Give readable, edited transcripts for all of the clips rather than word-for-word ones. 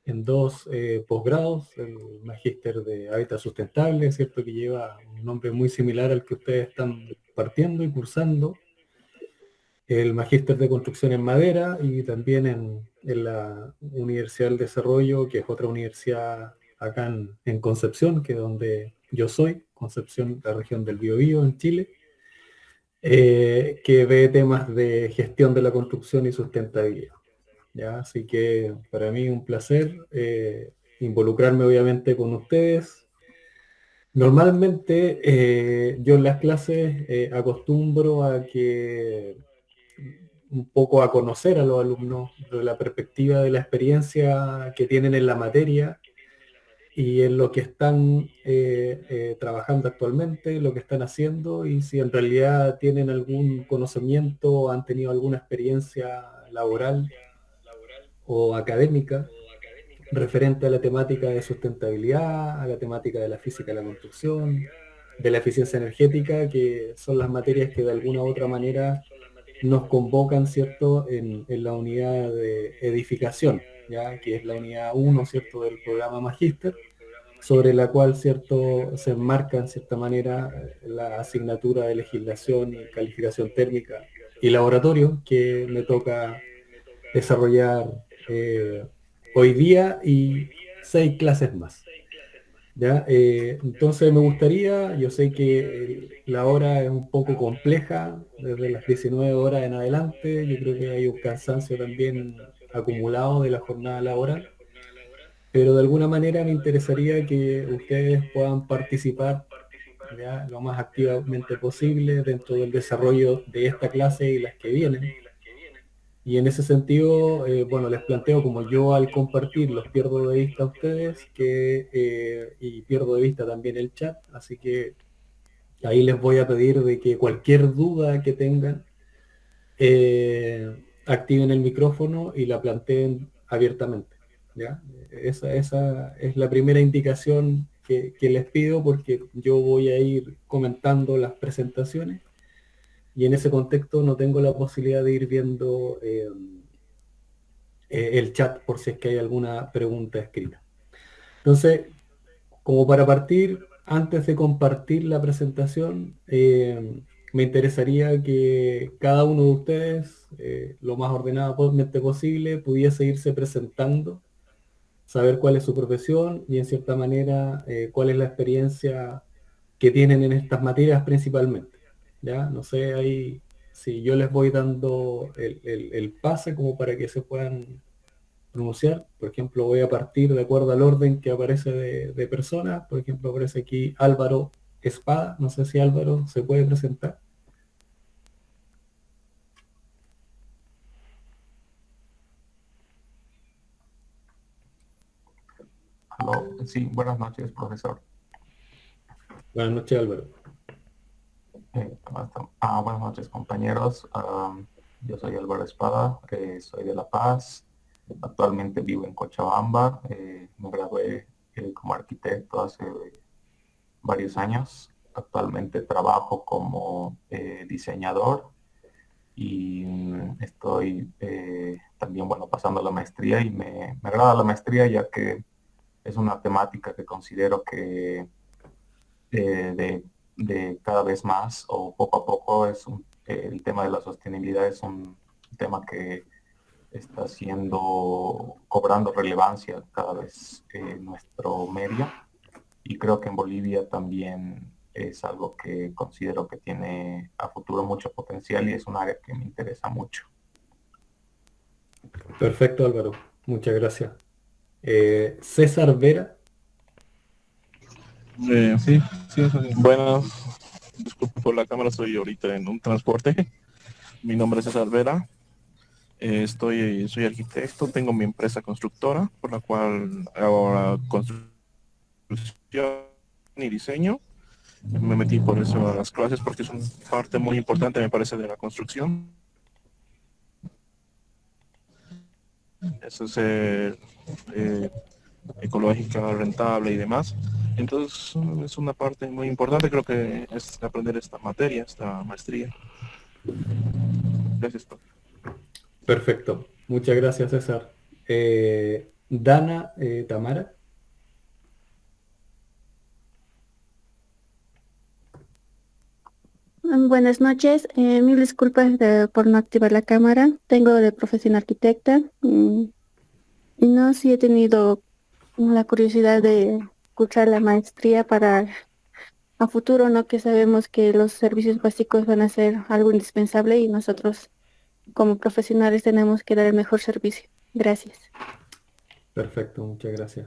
en dos posgrados, el Magíster de Hábitat Sustentable, ¿cierto? Que lleva un nombre muy similar al que ustedes están partiendo y cursando, el Magíster de Construcción en Madera y también en la Universidad del Desarrollo, que es otra universidad acá en Concepción, que es donde yo soy, Concepción, la región del Biobío, en Chile, que ve temas de gestión de la construcción y sustentabilidad. ¿Ya? Así que para mí un placer involucrarme obviamente con ustedes. Normalmente yo en las clases acostumbro a que un poco a conocer a los alumnos de la perspectiva de la experiencia que tienen en la materia y en lo que están trabajando actualmente, lo que están haciendo y si en realidad tienen algún conocimiento o han tenido alguna experiencia laboral o académica referente a la temática de sustentabilidad, a la temática de la física de la construcción, de la eficiencia energética, que son las materias que de alguna u otra manera nos convocan, ¿cierto?, en la unidad de edificación, ¿ya? Que es la unidad uno, ¿cierto?, del programa Magíster, sobre la cual, ¿cierto?, se enmarca en cierta manera la asignatura de legislación y calificación térmica y laboratorio que me toca desarrollar hoy día y 6 clases más. ¿Ya? Entonces me gustaría, yo sé que la hora es un poco compleja, desde las 19 horas en adelante, yo creo que hay un cansancio también acumulado de la jornada laboral, pero de alguna manera me interesaría que ustedes puedan participar, ¿ya?, lo más activamente posible dentro del desarrollo de esta clase y las que vienen. Y en ese sentido, bueno, les planteo como yo al compartir los pierdo de vista a ustedes y pierdo de vista también el chat, así que ahí les voy a pedir de que cualquier duda que tengan, activen el micrófono y la planteen abiertamente, ¿ya? Esa es la primera indicación que les pido porque yo voy a ir comentando las presentaciones y en ese contexto no tengo la posibilidad de ir viendo el chat por si es que hay alguna pregunta escrita. Entonces, como para partir, antes de compartir la presentación, me interesaría que cada uno de ustedes, lo más ordenadamente posible, pudiese irse presentando, saber cuál es su profesión y en cierta manera cuál es la experiencia que tienen en estas materias principalmente. ¿Ya? No sé, ahí si yo les voy dando el pase como para que se puedan pronunciar. Por ejemplo, voy a partir de acuerdo al orden que aparece de personas. Por ejemplo, aparece aquí Álvaro Espada. No sé si Álvaro se puede presentar. Aló, sí, buenas noches, profesor. Buenas noches, Álvaro. ¿Cómo están? Buenas noches, compañeros. Yo soy Álvaro Espada, soy de La Paz. Actualmente vivo en Cochabamba. Me gradué como arquitecto hace varios años. Actualmente trabajo como diseñador y estoy también, bueno, pasando la maestría y me agrada la maestría ya que es una temática que considero que de cada vez más o poco a poco el tema de la sostenibilidad es un tema que está cobrando relevancia cada vez en nuestro medio y creo que en Bolivia también es algo que considero que tiene a futuro mucho potencial y es un área que me interesa mucho. Perfecto, Álvaro. Muchas gracias. César Vera. Sí, sí, buenas. Disculpe por la cámara, estoy ahorita en un transporte. Mi nombre es César Vera. Soy arquitecto, tengo mi empresa constructora, por la cual hago la construcción y diseño. Me metí por eso a las clases porque es una parte muy importante, me parece, de la construcción. Eso es ecológica, rentable y demás. Entonces es una parte muy importante, creo que es aprender esta materia, esta maestría. Gracias, profe. Perfecto. Muchas gracias, César. Dana Tamara. Buenas noches, mil disculpas por no activar la cámara. Tengo de profesión arquitecta. Y no, sí he tenido la curiosidad de escuchar la maestría para a futuro, ¿no? Que sabemos que los servicios básicos van a ser algo indispensable y nosotros como profesionales tenemos que dar el mejor servicio. Gracias. Perfecto, muchas gracias.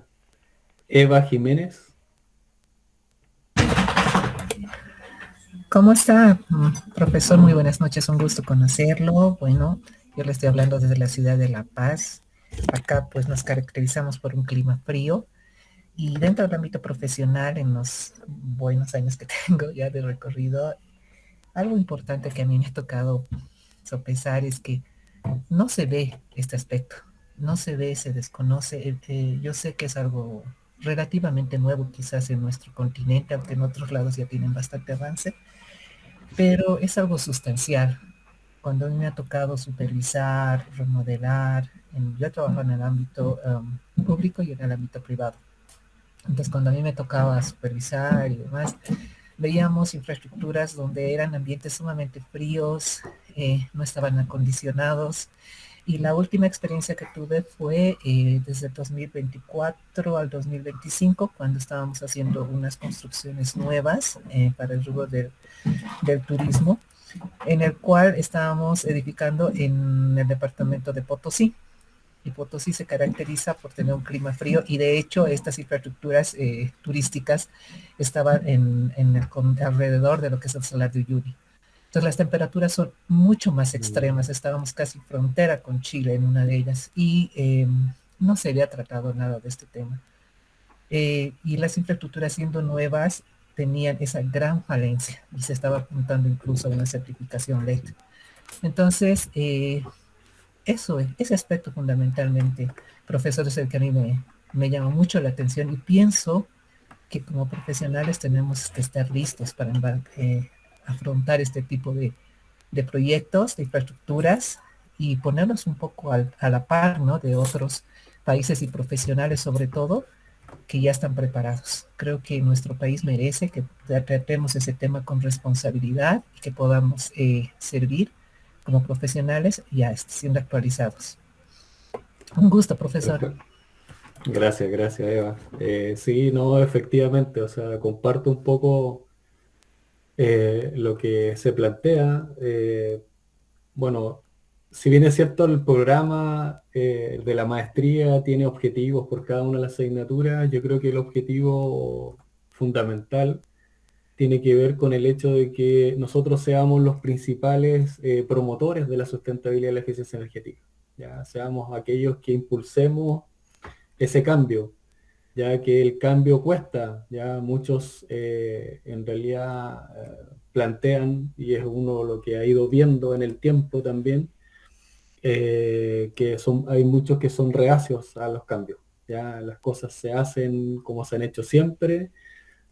Eva Jiménez. ¿Cómo está, profesor? Muy buenas noches, un gusto conocerlo. Bueno, yo le estoy hablando desde la ciudad de La Paz. Acá pues nos caracterizamos por un clima frío y dentro del ámbito profesional, en los buenos años que tengo ya de recorrido, algo importante que a mí me ha tocado sopesar es que no se ve este aspecto, no se ve, se desconoce. Yo sé que es algo relativamente nuevo quizás en nuestro continente, aunque en otros lados ya tienen bastante avance, pero es algo sustancial. Cuando a mí me ha tocado supervisar, remodelar, yo trabajo en el ámbito público y en el ámbito privado. Entonces, cuando a mí me tocaba supervisar y demás, veíamos infraestructuras donde eran ambientes sumamente fríos, no estaban acondicionados. Y la última experiencia que tuve fue desde el 2024 al 2025, cuando estábamos haciendo unas construcciones nuevas para el rubro del turismo, en el cual estábamos edificando en el departamento de Potosí. Y Potosí se caracteriza por tener un clima frío y de hecho estas infraestructuras turísticas estaban alrededor de lo que es el Salar de Uyuni. Entonces las temperaturas son mucho más extremas, estábamos casi frontera con Chile en una de ellas y no se había tratado nada de este tema. Y las infraestructuras siendo nuevas tenían esa gran falencia y se estaba apuntando incluso a una certificación LED. Entonces, ese aspecto fundamentalmente, profesor, es el que a mí me llama mucho la atención y pienso que como profesionales tenemos que estar listos para afrontar este tipo de proyectos, de infraestructuras y ponernos un poco a la par, ¿no? De otros países y profesionales sobre todo que ya están preparados. Creo que nuestro país merece que tratemos ese tema con responsabilidad y que podamos servir como profesionales ya siendo actualizados. Un gusto, profesor. Gracias, gracias, Eva. Sí, no, efectivamente, o sea, comparto un poco lo que se plantea. Bueno, si bien es cierto, el programa de la maestría tiene objetivos por cada una de las asignaturas, yo creo que el objetivo fundamental tiene que ver con el hecho de que nosotros seamos los principales promotores de la sustentabilidad y la eficiencia energética. Ya seamos aquellos que impulsemos ese cambio, ya que el cambio cuesta, ya muchos en realidad plantean, y es uno lo que ha ido viendo en el tiempo también, hay muchos que son reacios a los cambios. Ya las cosas se hacen como se han hecho siempre,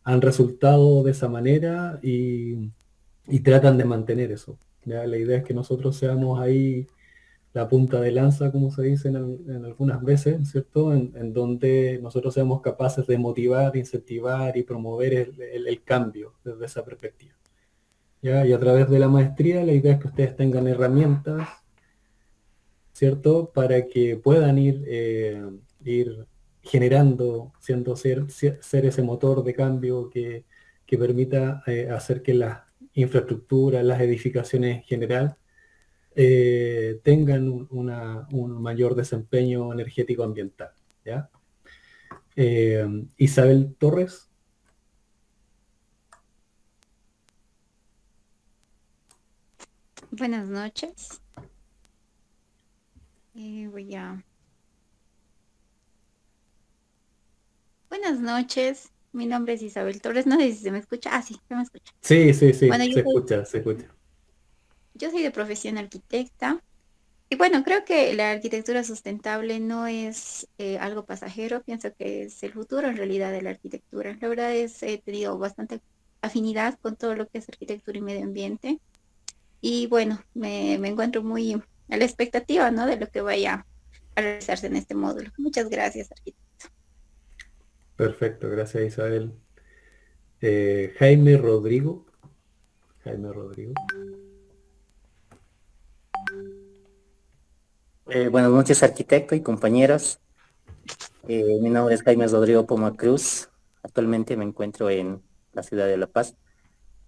han resultado de esa manera y tratan de mantener eso. Ya la idea es que nosotros seamos ahí la punta de lanza, como se dice en algunas veces, ¿cierto? En donde nosotros seamos capaces de motivar, incentivar y promover el cambio desde esa perspectiva. ¿Ya? Y a través de la maestría la idea es que ustedes tengan herramientas, ¿cierto? Para que puedan ir generando, ser ese motor de cambio que permita hacer que las infraestructuras, las edificaciones en general, tengan un mayor desempeño energético ambiental. ¿Ya? Isabel Torres. Buenas noches. Buenas noches. Mi nombre es Isabel Torres. No sé si se me escucha. Ah, sí, se me escucha. Sí, Bueno, se escucha. Yo soy de profesión arquitecta. Y bueno, creo que la arquitectura sustentable no es algo pasajero. Pienso que es el futuro en realidad de la arquitectura. La verdad es, he tenido bastante afinidad con todo lo que es arquitectura y medio ambiente. Y bueno, me encuentro muy a la expectativa, ¿no? De lo que vaya a realizarse en este módulo. Muchas gracias, arquitecto. Perfecto, gracias Isabel. Jaime Rodrigo. Jaime Rodrigo. Buenas noches, arquitecto y compañeros. Mi nombre es Jaime Rodrigo Poma Cruz. Actualmente me encuentro en la ciudad de La Paz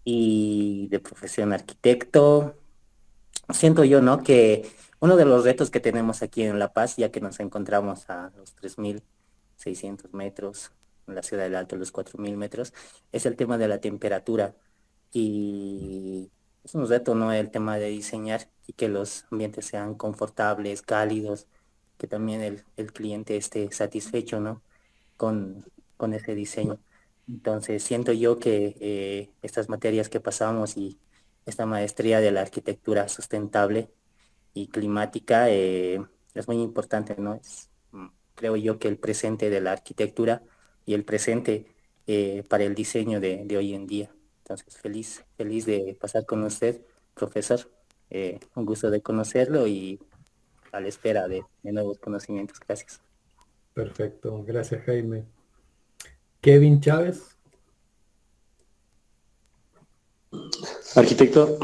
y de profesión arquitecto. Siento yo, ¿no? Que uno de los retos que tenemos aquí en La Paz, ya que nos encontramos a los 3.600 metros, en la ciudad del Alto, los 4.000 metros, es el tema de la temperatura. Y es un reto, ¿no? El tema de diseñar y que los ambientes sean confortables, cálidos, que también el cliente esté satisfecho, ¿no? Con, con ese diseño. Entonces, siento yo que estas materias que pasamos y esta maestría de la arquitectura sustentable y climática es muy importante, ¿no? Creo yo que el presente de la arquitectura y el presente para el diseño de hoy en día. Entonces, feliz de pasar con usted, profesor. Un gusto de conocerlo y a la espera de nuevos conocimientos. Gracias. Perfecto, gracias Jaime. Kevin Chávez. Arquitecto,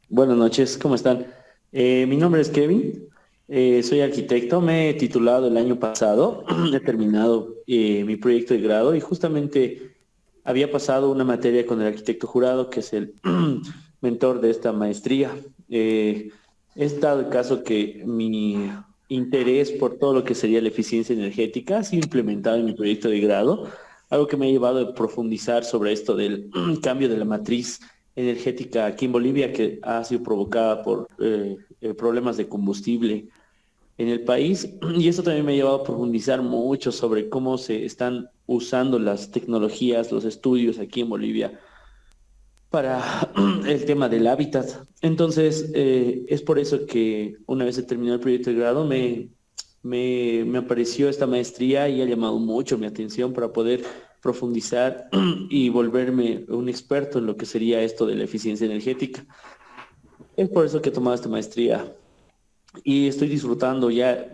buenas noches, ¿cómo están? Mi nombre es Kevin, soy arquitecto, me he titulado el año pasado, he terminado mi proyecto de grado y justamente había pasado una materia con el arquitecto jurado, que es el mentor de esta maestría. Es dado el caso que mi interés por todo lo que sería la eficiencia energética ha sido implementado en mi proyecto de grado, algo que me ha llevado a profundizar sobre esto del cambio de la matriz energética aquí en Bolivia, que ha sido provocada por problemas de combustible en el país. Y eso también me ha llevado a profundizar mucho sobre cómo se están usando las tecnologías, los estudios aquí en Bolivia para el tema del hábitat. Entonces, es por eso que una vez terminado el proyecto de grado, me apareció esta maestría y ha llamado mucho mi atención para poder profundizar y volverme un experto en lo que sería esto de la eficiencia energética. Es por eso que he tomado esta maestría y estoy disfrutando ya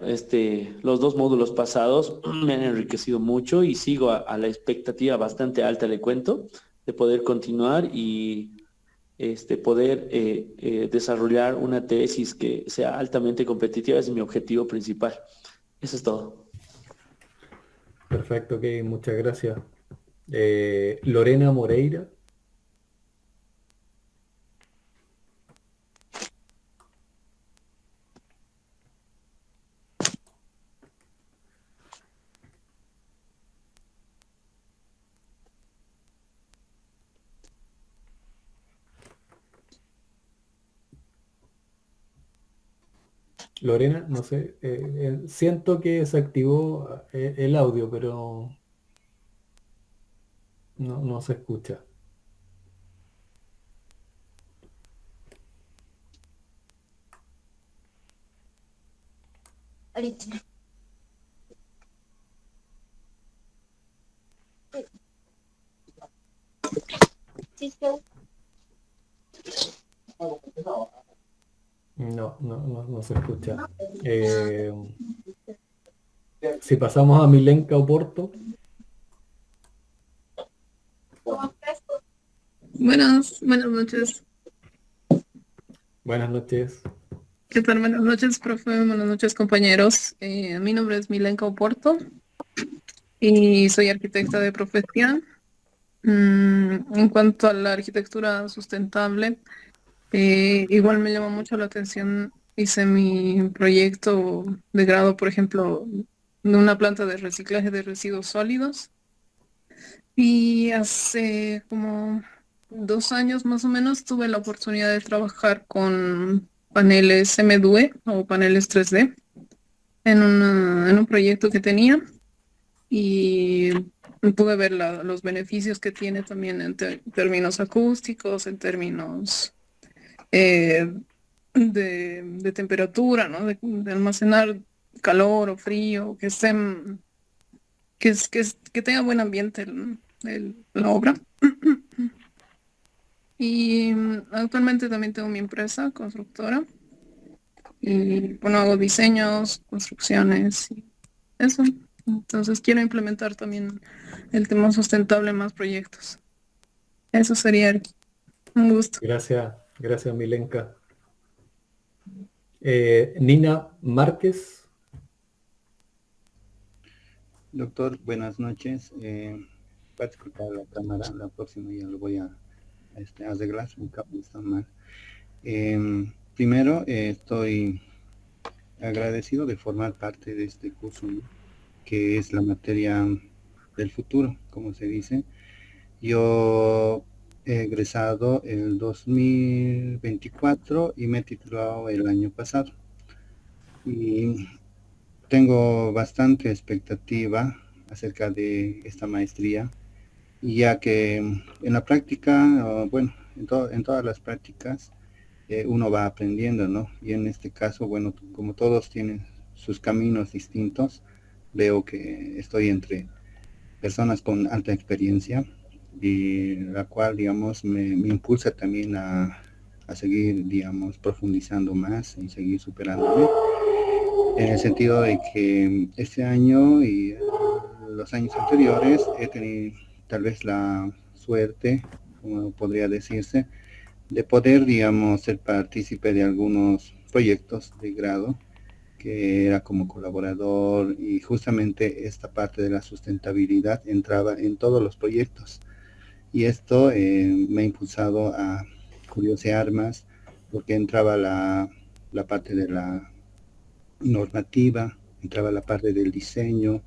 los 2 módulos pasados, me han enriquecido mucho y sigo a la expectativa bastante alta, le cuento, de poder continuar y poder desarrollar una tesis que sea altamente competitiva. Ese es mi objetivo principal. Eso es todo. Perfecto, Kevin, muchas gracias. Lorena Moreira. Lorena, no sé, siento que se activó el audio, pero no se escucha. Ahorita. Sí, sí. No se escucha. Si pasamos a Milenka Oporto. Buenas noches. Buenas noches. ¿Qué tal? Buenas noches, profe. Buenas noches, compañeros. Mi nombre es Milenka Oporto y soy arquitecta de profesión. En cuanto a la arquitectura sustentable, igual me llama mucho la atención. Hice mi proyecto de grado, por ejemplo, de una planta de reciclaje de residuos sólidos. Y hace como 2 años más o menos tuve la oportunidad de trabajar con paneles MDUE o paneles 3D en un proyecto que tenía y pude ver los beneficios que tiene también en términos acústicos, en términos eh, de temperatura, ¿no? De almacenar calor o frío, que tenga buen ambiente la obra. Y actualmente también tengo mi empresa constructora y bueno, hago diseños, construcciones y eso. Entonces quiero implementar también el tema sustentable en más proyectos. Eso sería un gusto. Gracias, gracias Milenka. Nina Márquez. Doctor, buenas noches. Va a disculpar la cámara, la próxima ya lo voy a arreglar, mi cable está mal. Primero, estoy agradecido de formar parte de este curso, ¿no?, que es la materia del futuro, como se dice. Yo he egresado el 2024 y me he titulado el año pasado. Y tengo bastante expectativa acerca de esta maestría, ya que en la práctica, bueno, en todas las prácticas, uno va aprendiendo, ¿no? Y en este caso, bueno, como todos tienen sus caminos distintos, veo que estoy entre personas con alta experiencia y la cual, digamos, me impulsa también a seguir, digamos, profundizando más y seguir superándome, en el sentido de que este año y los años anteriores he tenido tal vez la suerte, como podría decirse, de poder, digamos, ser partícipe de algunos proyectos de grado, que era como colaborador, y justamente esta parte de la sustentabilidad entraba en todos los proyectos. Y esto me ha impulsado a curiosear más, porque entraba la parte de la normativa, entraba la parte del diseño,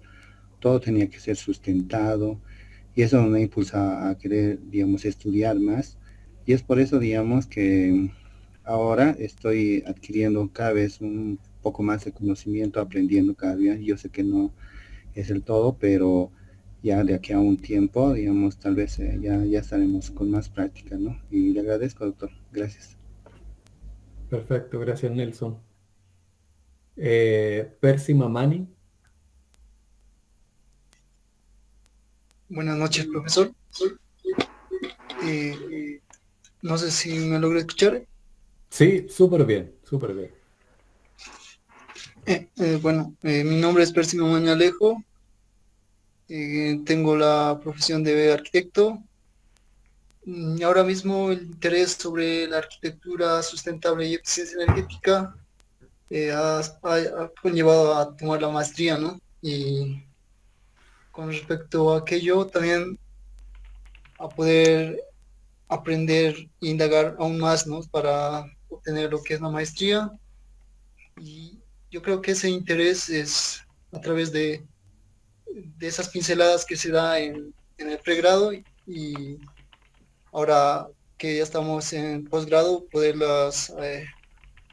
todo tenía que ser sustentado, y eso me impulsa a querer, digamos, estudiar más. Y es por eso, digamos, que ahora estoy adquiriendo cada vez un poco más de conocimiento, aprendiendo cada día. Yo sé que no es el todo, pero ya de aquí a un tiempo, digamos, tal vez ya estaremos con más práctica, ¿no? Y le agradezco, doctor. Gracias. Perfecto, gracias Nelson. Percy Mamani. Buenas noches, profesor. No sé si me logro escuchar. Sí, súper bien, súper bien. Bueno, mi nombre es Percy Mamani Alejo. Tengo la profesión de arquitecto. Ahora mismo el interés sobre la arquitectura sustentable y eficiencia energética ha conllevado a tomar la maestría, ¿no? Y con respecto a aquello, también a poder aprender e indagar aún más, ¿no?, para obtener lo que es la maestría. Y yo creo que ese interés es a través de esas pinceladas que se da en el pregrado, y ahora que ya estamos en posgrado, poderlas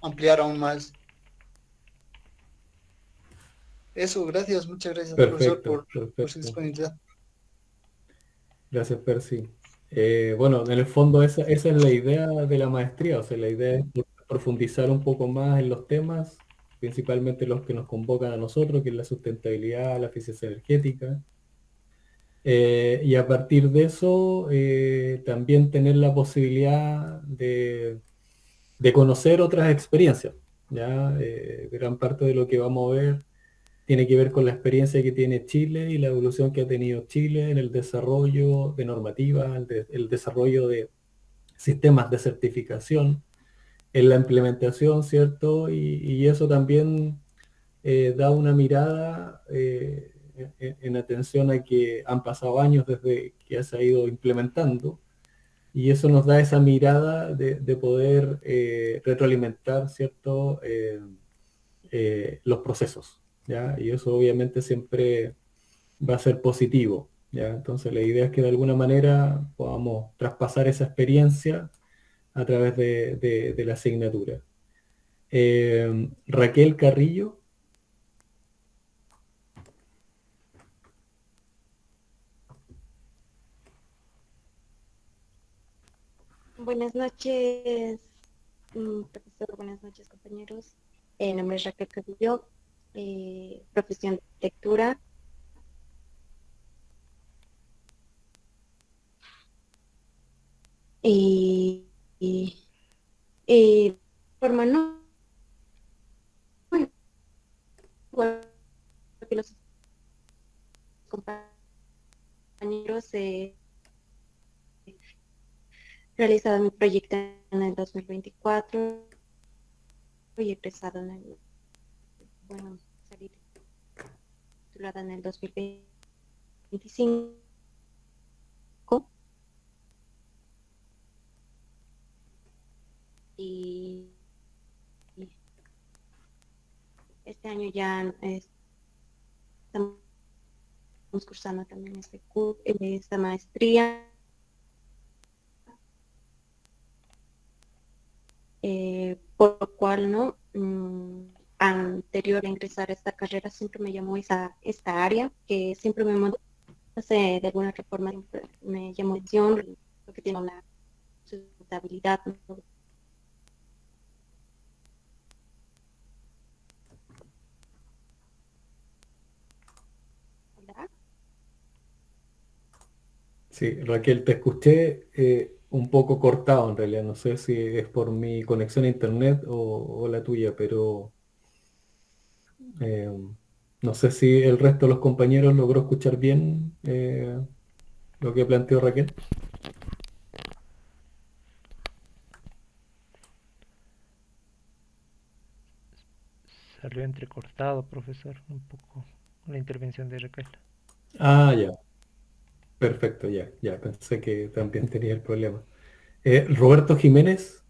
ampliar aún más. Eso, gracias, muchas gracias, profesor, Perfecto, por su perfecto. disponibilidad. Gracias, Percy. Bueno, en el fondo esa es la idea de la maestría, o sea, la idea es profundizar un poco más en los temas, principalmente los que nos convocan a nosotros, que es la sustentabilidad, la eficiencia energética. Y a partir de eso, también tener la posibilidad de conocer otras experiencias. ¿Ya? Gran parte de lo que vamos a ver tiene que ver con la experiencia que tiene Chile y la evolución que ha tenido Chile en el desarrollo de normativa, el desarrollo de sistemas de certificación, en la implementación, ¿cierto? Y eso también da una mirada en atención a que han pasado años desde que se ha ido implementando, y eso nos da esa mirada de poder retroalimentar, ¿cierto? Los procesos, ¿ya? Y eso obviamente siempre va a ser positivo, ¿ya? Entonces la idea es que de alguna manera podamos traspasar esa experiencia a través de la asignatura. Raquel Carrillo. Buenas noches, profesor. Buenas noches, compañeros. Mi nombre es Raquel Carrillo, profesión de arquitectura. Y forma, ¿no? igual que los compañeros, he realizado mi proyecto en el 2024 y egresado en el, bueno, salí titulada en el 2025. Y este año ya estamos cursando también esta maestría, por lo cual, ¿no? Anterior a ingresar a esta carrera siempre me llamó esta área, que siempre me no sé, de alguna forma siempre me llamó la atención, porque tiene una sustentabilidad, ¿no? Sí, Raquel, te escuché un poco cortado en realidad. No sé si es por mi conexión a internet o la tuya, pero eh, no sé si el resto de los compañeros logró escuchar bien lo que planteó Raquel. Salió entrecortado, profesor, un poco la intervención de Raquel. Ah, ya. Perfecto, ya. Pensé que también tenía el problema. Roberto Jiménez.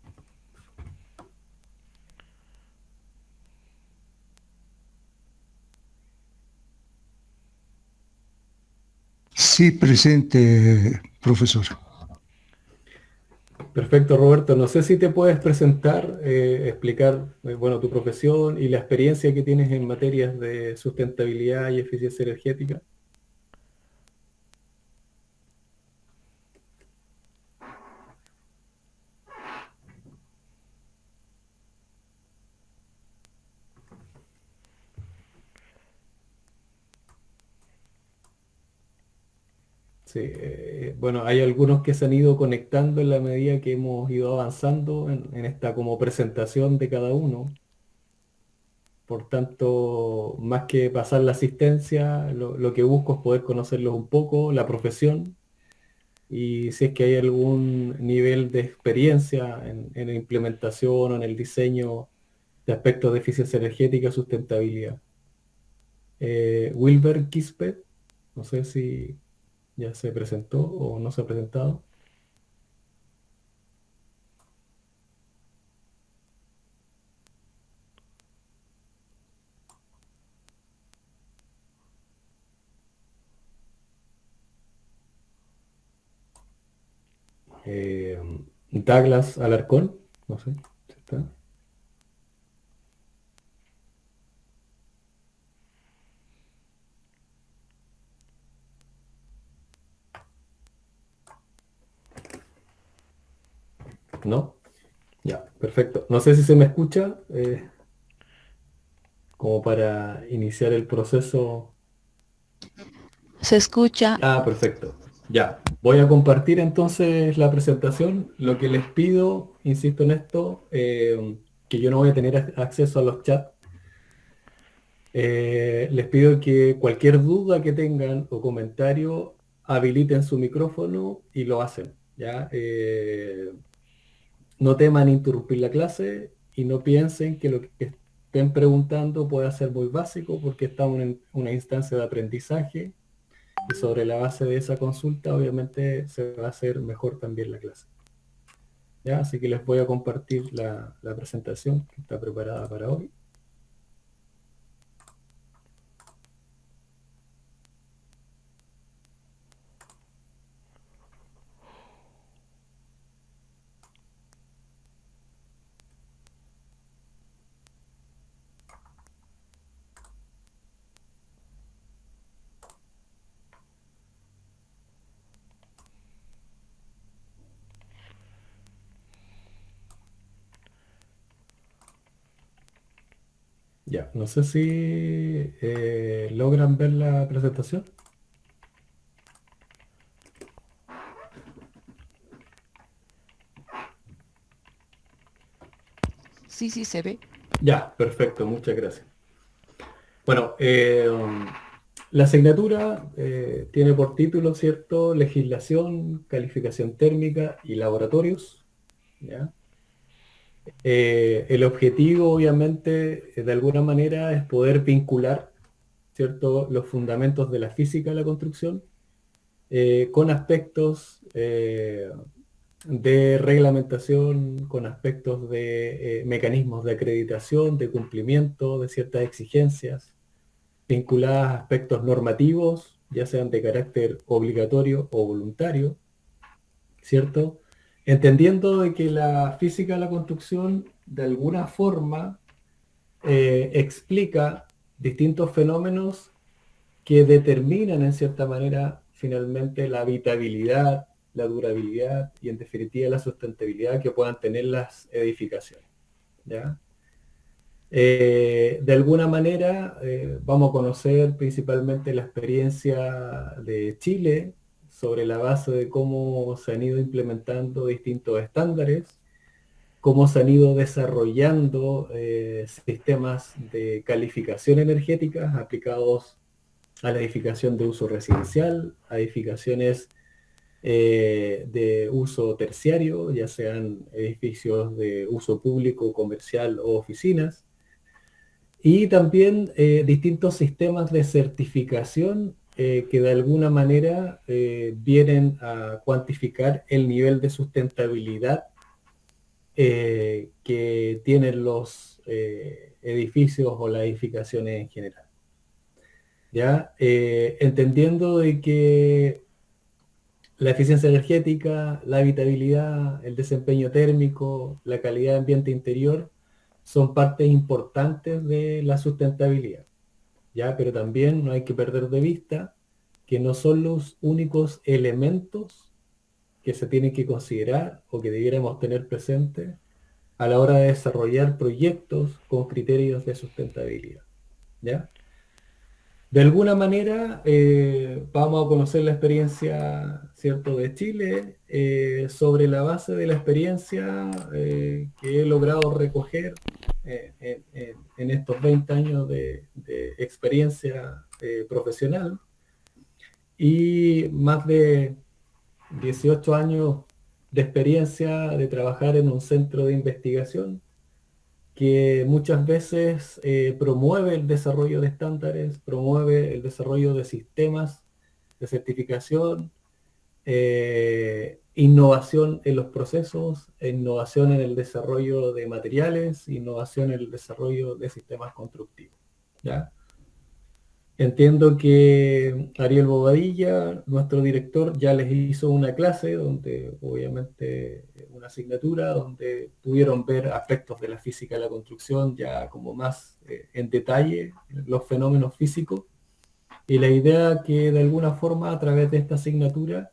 Sí, presente, profesor. Perfecto, Roberto. No sé si te puedes presentar, explicar, bueno, tu profesión y la experiencia que tienes en materias de sustentabilidad y eficiencia energética. Sí, bueno, hay algunos que se han ido conectando en la medida que hemos ido avanzando en esta como presentación de cada uno. Por tanto, más que pasar la asistencia, lo que busco es poder conocerlos un poco, la profesión, y si es que hay algún nivel de experiencia en la implementación o en el diseño de aspectos de eficiencia energética y sustentabilidad. Wilber Kispet, no sé si ya se presentó o no se ha presentado. Eh, Douglas Alarcón, no sé si está. ¿No? Ya, perfecto. No sé si se me escucha, como para iniciar el proceso. Se escucha. Ah, perfecto. Ya, voy a compartir entonces la presentación. Lo que les pido, insisto en esto, que yo no voy a tener acceso a los chats. Les pido que cualquier duda que tengan o comentario habiliten su micrófono y lo hacen. ¿Ya? No teman interrumpir la clase y no piensen que lo que estén preguntando pueda ser muy básico porque estamos en una instancia de aprendizaje y sobre la base de esa consulta obviamente se va a hacer mejor también la clase. ¿Ya? Así que les voy a compartir la presentación que está preparada para hoy. Ya, no sé si logran ver la presentación. Sí, se ve. Ya, perfecto, muchas gracias. Bueno, la asignatura tiene por título, ¿cierto?, legislación, calificación térmica y laboratorios, ¿ya? El objetivo, obviamente, de alguna manera es poder vincular, ¿cierto?, los fundamentos de la física de la construcción con aspectos de reglamentación, con aspectos de mecanismos de acreditación, de cumplimiento de ciertas exigencias, vinculadas a aspectos normativos, ya sean de carácter obligatorio o voluntario, ¿cierto? Entendiendo de que la física de la construcción de alguna forma explica distintos fenómenos que determinan en cierta manera finalmente la habitabilidad, la durabilidad y en definitiva la sustentabilidad que puedan tener las edificaciones, ¿ya? De alguna manera vamos a conocer principalmente la experiencia de Chile sobre la base de cómo se han ido implementando distintos estándares, cómo se han ido desarrollando sistemas de calificación energética aplicados a la edificación de uso residencial, a edificaciones de uso terciario, ya sean edificios de uso público, comercial o oficinas, y también distintos sistemas de certificación que de alguna manera vienen a cuantificar el nivel de sustentabilidad que tienen los edificios o las edificaciones en general. ¿Ya? Entendiendo de que la eficiencia energética, la habitabilidad, el desempeño térmico, la calidad de ambiente interior son partes importantes de la sustentabilidad, ¿ya? Pero también no hay que perder de vista que no son los únicos elementos que se tienen que considerar o que debiéramos tener presente a la hora de desarrollar proyectos con criterios de sustentabilidad, ¿ya? De alguna manera vamos a conocer la experiencia, ¿cierto?, de Chile sobre la base de la experiencia que he logrado recoger en estos 20 años de experiencia profesional y más de 18 años de experiencia de trabajar en un centro de investigación que muchas veces promueve el desarrollo de estándares, promueve el desarrollo de sistemas de certificación, innovación en los procesos, innovación en el desarrollo de materiales, innovación en el desarrollo de sistemas constructivos, ¿ya? Entiendo que Ariel Bobadilla, nuestro director, ya les hizo una clase donde, obviamente, una asignatura donde pudieron ver aspectos de la física de la construcción ya como más en detalle, los fenómenos físicos. Y la idea que de alguna forma a través de esta asignatura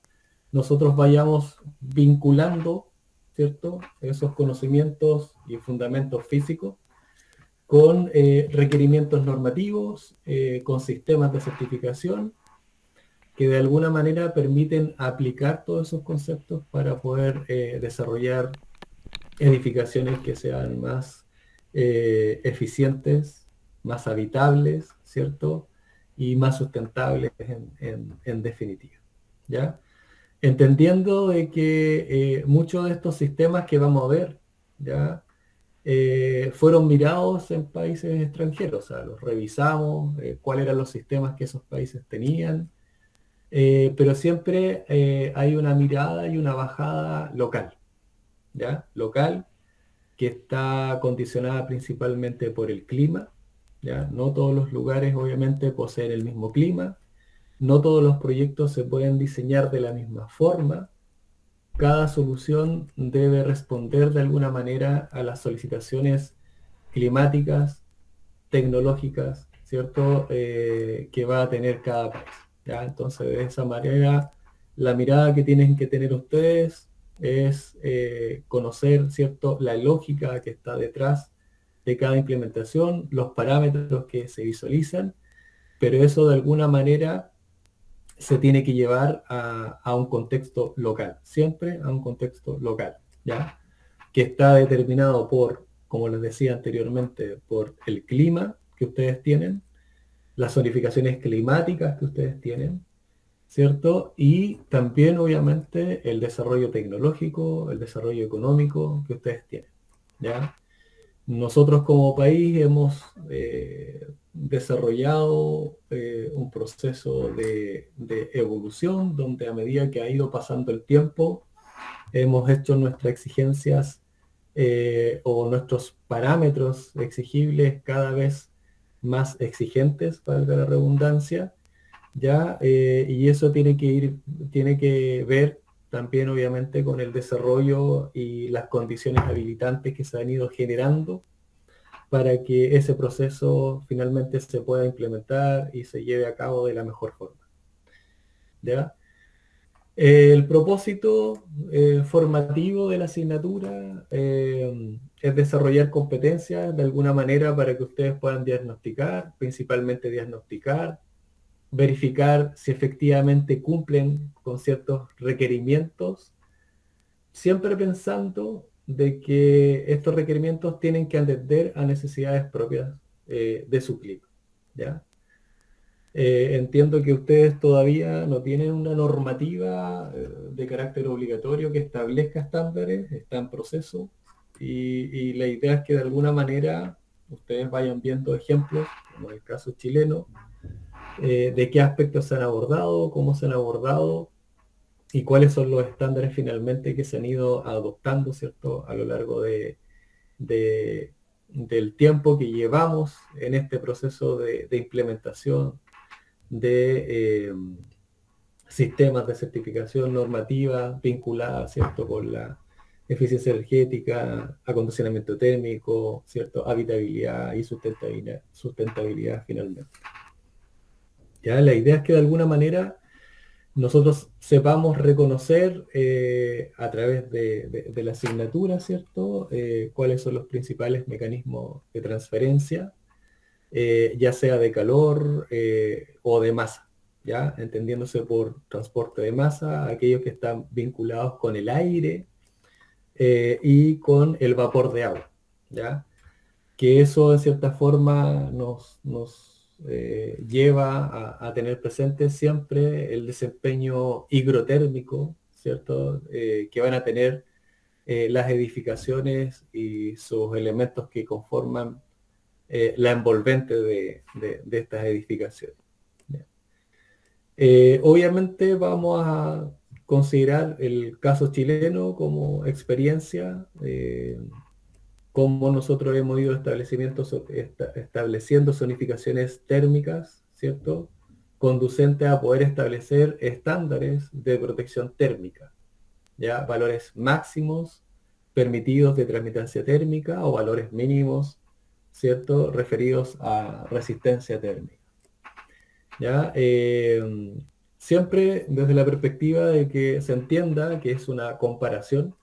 nosotros vayamos vinculando, ¿cierto?, esos conocimientos y fundamentos físicos con requerimientos normativos, con sistemas de certificación, que de alguna manera permiten aplicar todos esos conceptos para poder desarrollar edificaciones que sean más eficientes, más habitables, ¿cierto?, y más sustentables en definitiva, ¿ya? Entendiendo de que muchos de estos sistemas que vamos a ver, ¿ya?, fueron mirados en países extranjeros, o sea, los revisamos, cuáles eran los sistemas que esos países tenían, pero siempre hay una mirada y una bajada local, ¿ya? Local, que está condicionada principalmente por el clima, ¿ya? No todos los lugares obviamente poseen el mismo clima, no todos los proyectos se pueden diseñar de la misma forma. Cada solución debe responder de alguna manera a las solicitaciones climáticas, tecnológicas, ¿cierto?, que va a tener cada país, ¿ya? Entonces, de esa manera, la mirada que tienen que tener ustedes es conocer, ¿cierto?, la lógica que está detrás de cada implementación, los parámetros que se visualizan, pero eso de alguna manera se tiene que llevar a un contexto local, siempre a un contexto local, ¿ya? Que está determinado por, como les decía anteriormente, por el clima que ustedes tienen, las zonificaciones climáticas que ustedes tienen, ¿cierto? Y también, obviamente, el desarrollo tecnológico, el desarrollo económico que ustedes tienen, ¿ya? Nosotros como país hemos desarrollado un proceso de evolución donde a medida que ha ido pasando el tiempo, hemos hecho nuestras exigencias o nuestros parámetros exigibles cada vez más exigentes, valga la redundancia, ¿ya? Y eso tiene que ver también obviamente con el desarrollo y las condiciones habilitantes que se han ido generando para que ese proceso finalmente se pueda implementar y se lleve a cabo de la mejor forma, ¿ya? El propósito formativo de la asignatura es desarrollar competencias de alguna manera para que ustedes puedan diagnosticar, principalmente diagnosticar, verificar si efectivamente cumplen con ciertos requerimientos, siempre pensando de que estos requerimientos tienen que atender a necesidades propias de su clima, ¿ya? Entiendo que ustedes todavía no tienen una normativa de carácter obligatorio que establezca estándares, está en proceso, y la idea es que de alguna manera ustedes vayan viendo ejemplos, como en el caso chileno, de qué aspectos se han abordado, cómo se han abordado, y cuáles son los estándares finalmente que se han ido adoptando, ¿cierto?, a lo largo del tiempo que llevamos en este proceso de implementación de sistemas de certificación normativa vinculadas, ¿cierto?, con la eficiencia energética, acondicionamiento térmico, ¿cierto?, habitabilidad y sustentabilidad finalmente. ¿Ya? La idea es que de alguna manera nosotros sepamos reconocer a través de la asignatura, ¿cierto?, cuáles son los principales mecanismos de transferencia, ya sea de calor o de masa, ¿ya? Entendiéndose por transporte de masa aquellos que están vinculados con el aire y con el vapor de agua, ¿ya? Que eso de cierta forma nos lleva a tener presente siempre el desempeño higrotérmico, ¿cierto?, que van a tener las edificaciones y sus elementos que conforman la envolvente de estas edificaciones. Obviamente vamos a considerar el caso chileno como experiencia, cómo nosotros hemos ido estableciendo zonificaciones térmicas, ¿cierto?, conducentes a poder establecer estándares de protección térmica, ya valores máximos permitidos de transmitancia térmica o valores mínimos, ¿cierto?, referidos a resistencia térmica. ¿Ya? Siempre desde la perspectiva de que se entienda que es una comparación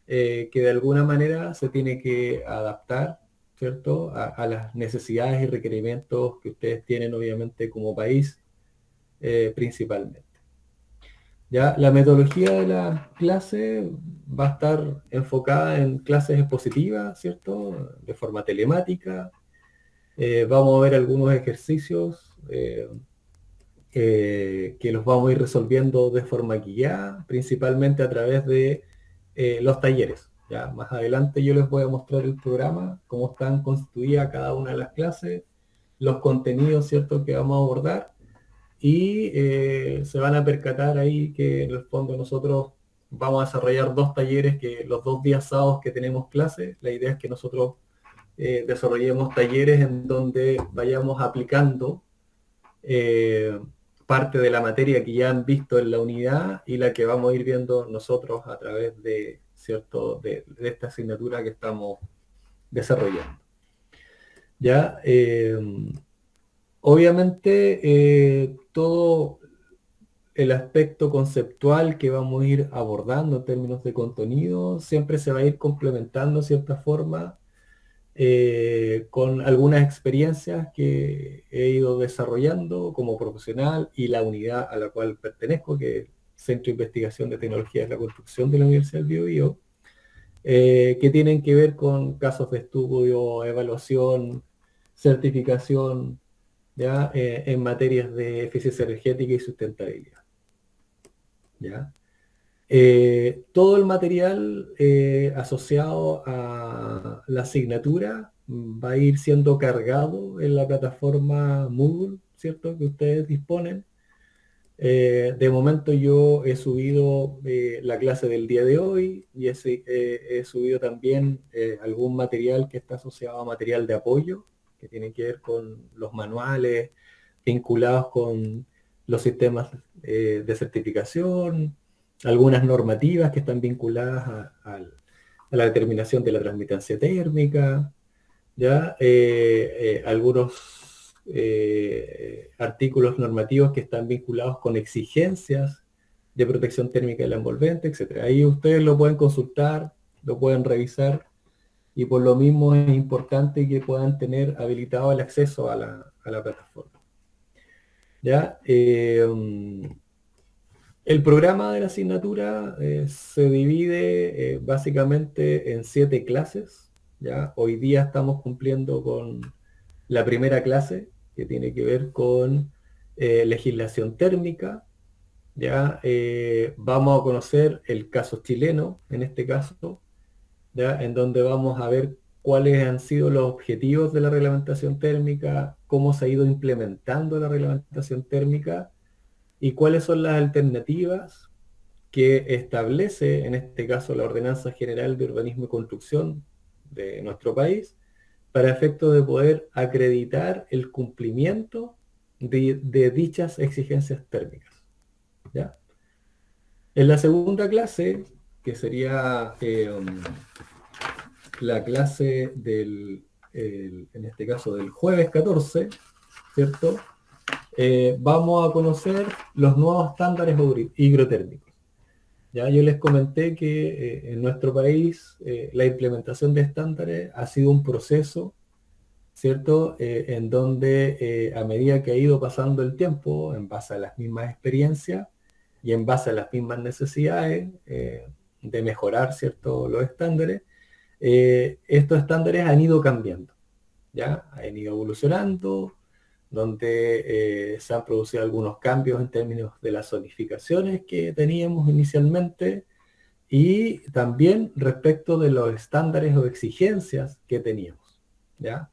que de alguna manera se tiene que adaptar, ¿cierto?, a las necesidades y requerimientos que ustedes tienen obviamente como país principalmente. ¿Ya? La metodología de la clase va a estar enfocada en clases expositivas, ¿cierto?, de forma telemática. Vamos a ver algunos ejercicios que los vamos a ir resolviendo de forma guiada, principalmente a través de los talleres. ¿Ya? Más adelante yo les voy a mostrar el programa, cómo están constituidas cada una de las clases, los contenidos, ¿cierto?, que vamos a abordar, y se van a percatar ahí que en el fondo nosotros vamos a desarrollar 2 talleres, que los 2 días sábados que tenemos clase, la idea es que nosotros desarrollemos talleres en donde vayamos aplicando parte de la materia que ya han visto en la unidad y la que vamos a ir viendo nosotros a través de, ¿cierto?, de esta asignatura que estamos desarrollando. ¿Ya? Obviamente todo el aspecto conceptual que vamos a ir abordando en términos de contenido siempre se va a ir complementando de cierta forma con algunas experiencias que he ido desarrollando como profesional y la unidad a la cual pertenezco, que es el Centro de Investigación de Tecnologías de la Construcción de la Universidad del Biobío, que tienen que ver con casos de estudio, evaluación, certificación ¿ya? En materias de eficiencia energética y sustentabilidad. ¿Ya? Todo el material asociado a la asignatura va a ir siendo cargado en la plataforma Moodle, ¿cierto?, que ustedes disponen. De momento yo he subido la clase del día de hoy y he subido también algún material que está asociado a material de apoyo, que tiene que ver con los manuales vinculados con los sistemas de certificación, algunas normativas que están vinculadas a la determinación de la transmitancia térmica, ¿ya? Algunos artículos normativos que están vinculados con exigencias de protección térmica de la envolvente, etc. Ahí ustedes lo pueden consultar, lo pueden revisar, y por lo mismo es importante que puedan tener habilitado el acceso a la plataforma. ¿Ya? El programa de la asignatura se divide básicamente en 7 clases. ¿Ya? Hoy día estamos cumpliendo con la primera clase, que tiene que ver con legislación térmica. ¿Ya? Vamos a conocer el caso chileno, en este caso, ¿ya? En donde vamos a ver cuáles han sido los objetivos de la reglamentación térmica, cómo se ha ido implementando la reglamentación térmica y cuáles son las alternativas que establece, en este caso, la Ordenanza General de Urbanismo y Construcción de nuestro país, para efecto de poder acreditar el cumplimiento de dichas exigencias térmicas. ¿Ya? En la segunda clase, que sería la clase del, en este caso del jueves 14, ¿cierto? Vamos a conocer los nuevos estándares hidrotérmicos. Ya yo les comenté que en nuestro país la implementación de estándares ha sido un proceso, ¿cierto? En donde a medida que ha ido pasando el tiempo, en base a las mismas experiencias y en base a las mismas necesidades de mejorar, ¿cierto?, los estándares, estos estándares han ido cambiando, ¿ya? Han ido evolucionando, donde se han producido algunos cambios en términos de las zonificaciones que teníamos inicialmente y también respecto de los estándares o exigencias que teníamos, ¿ya?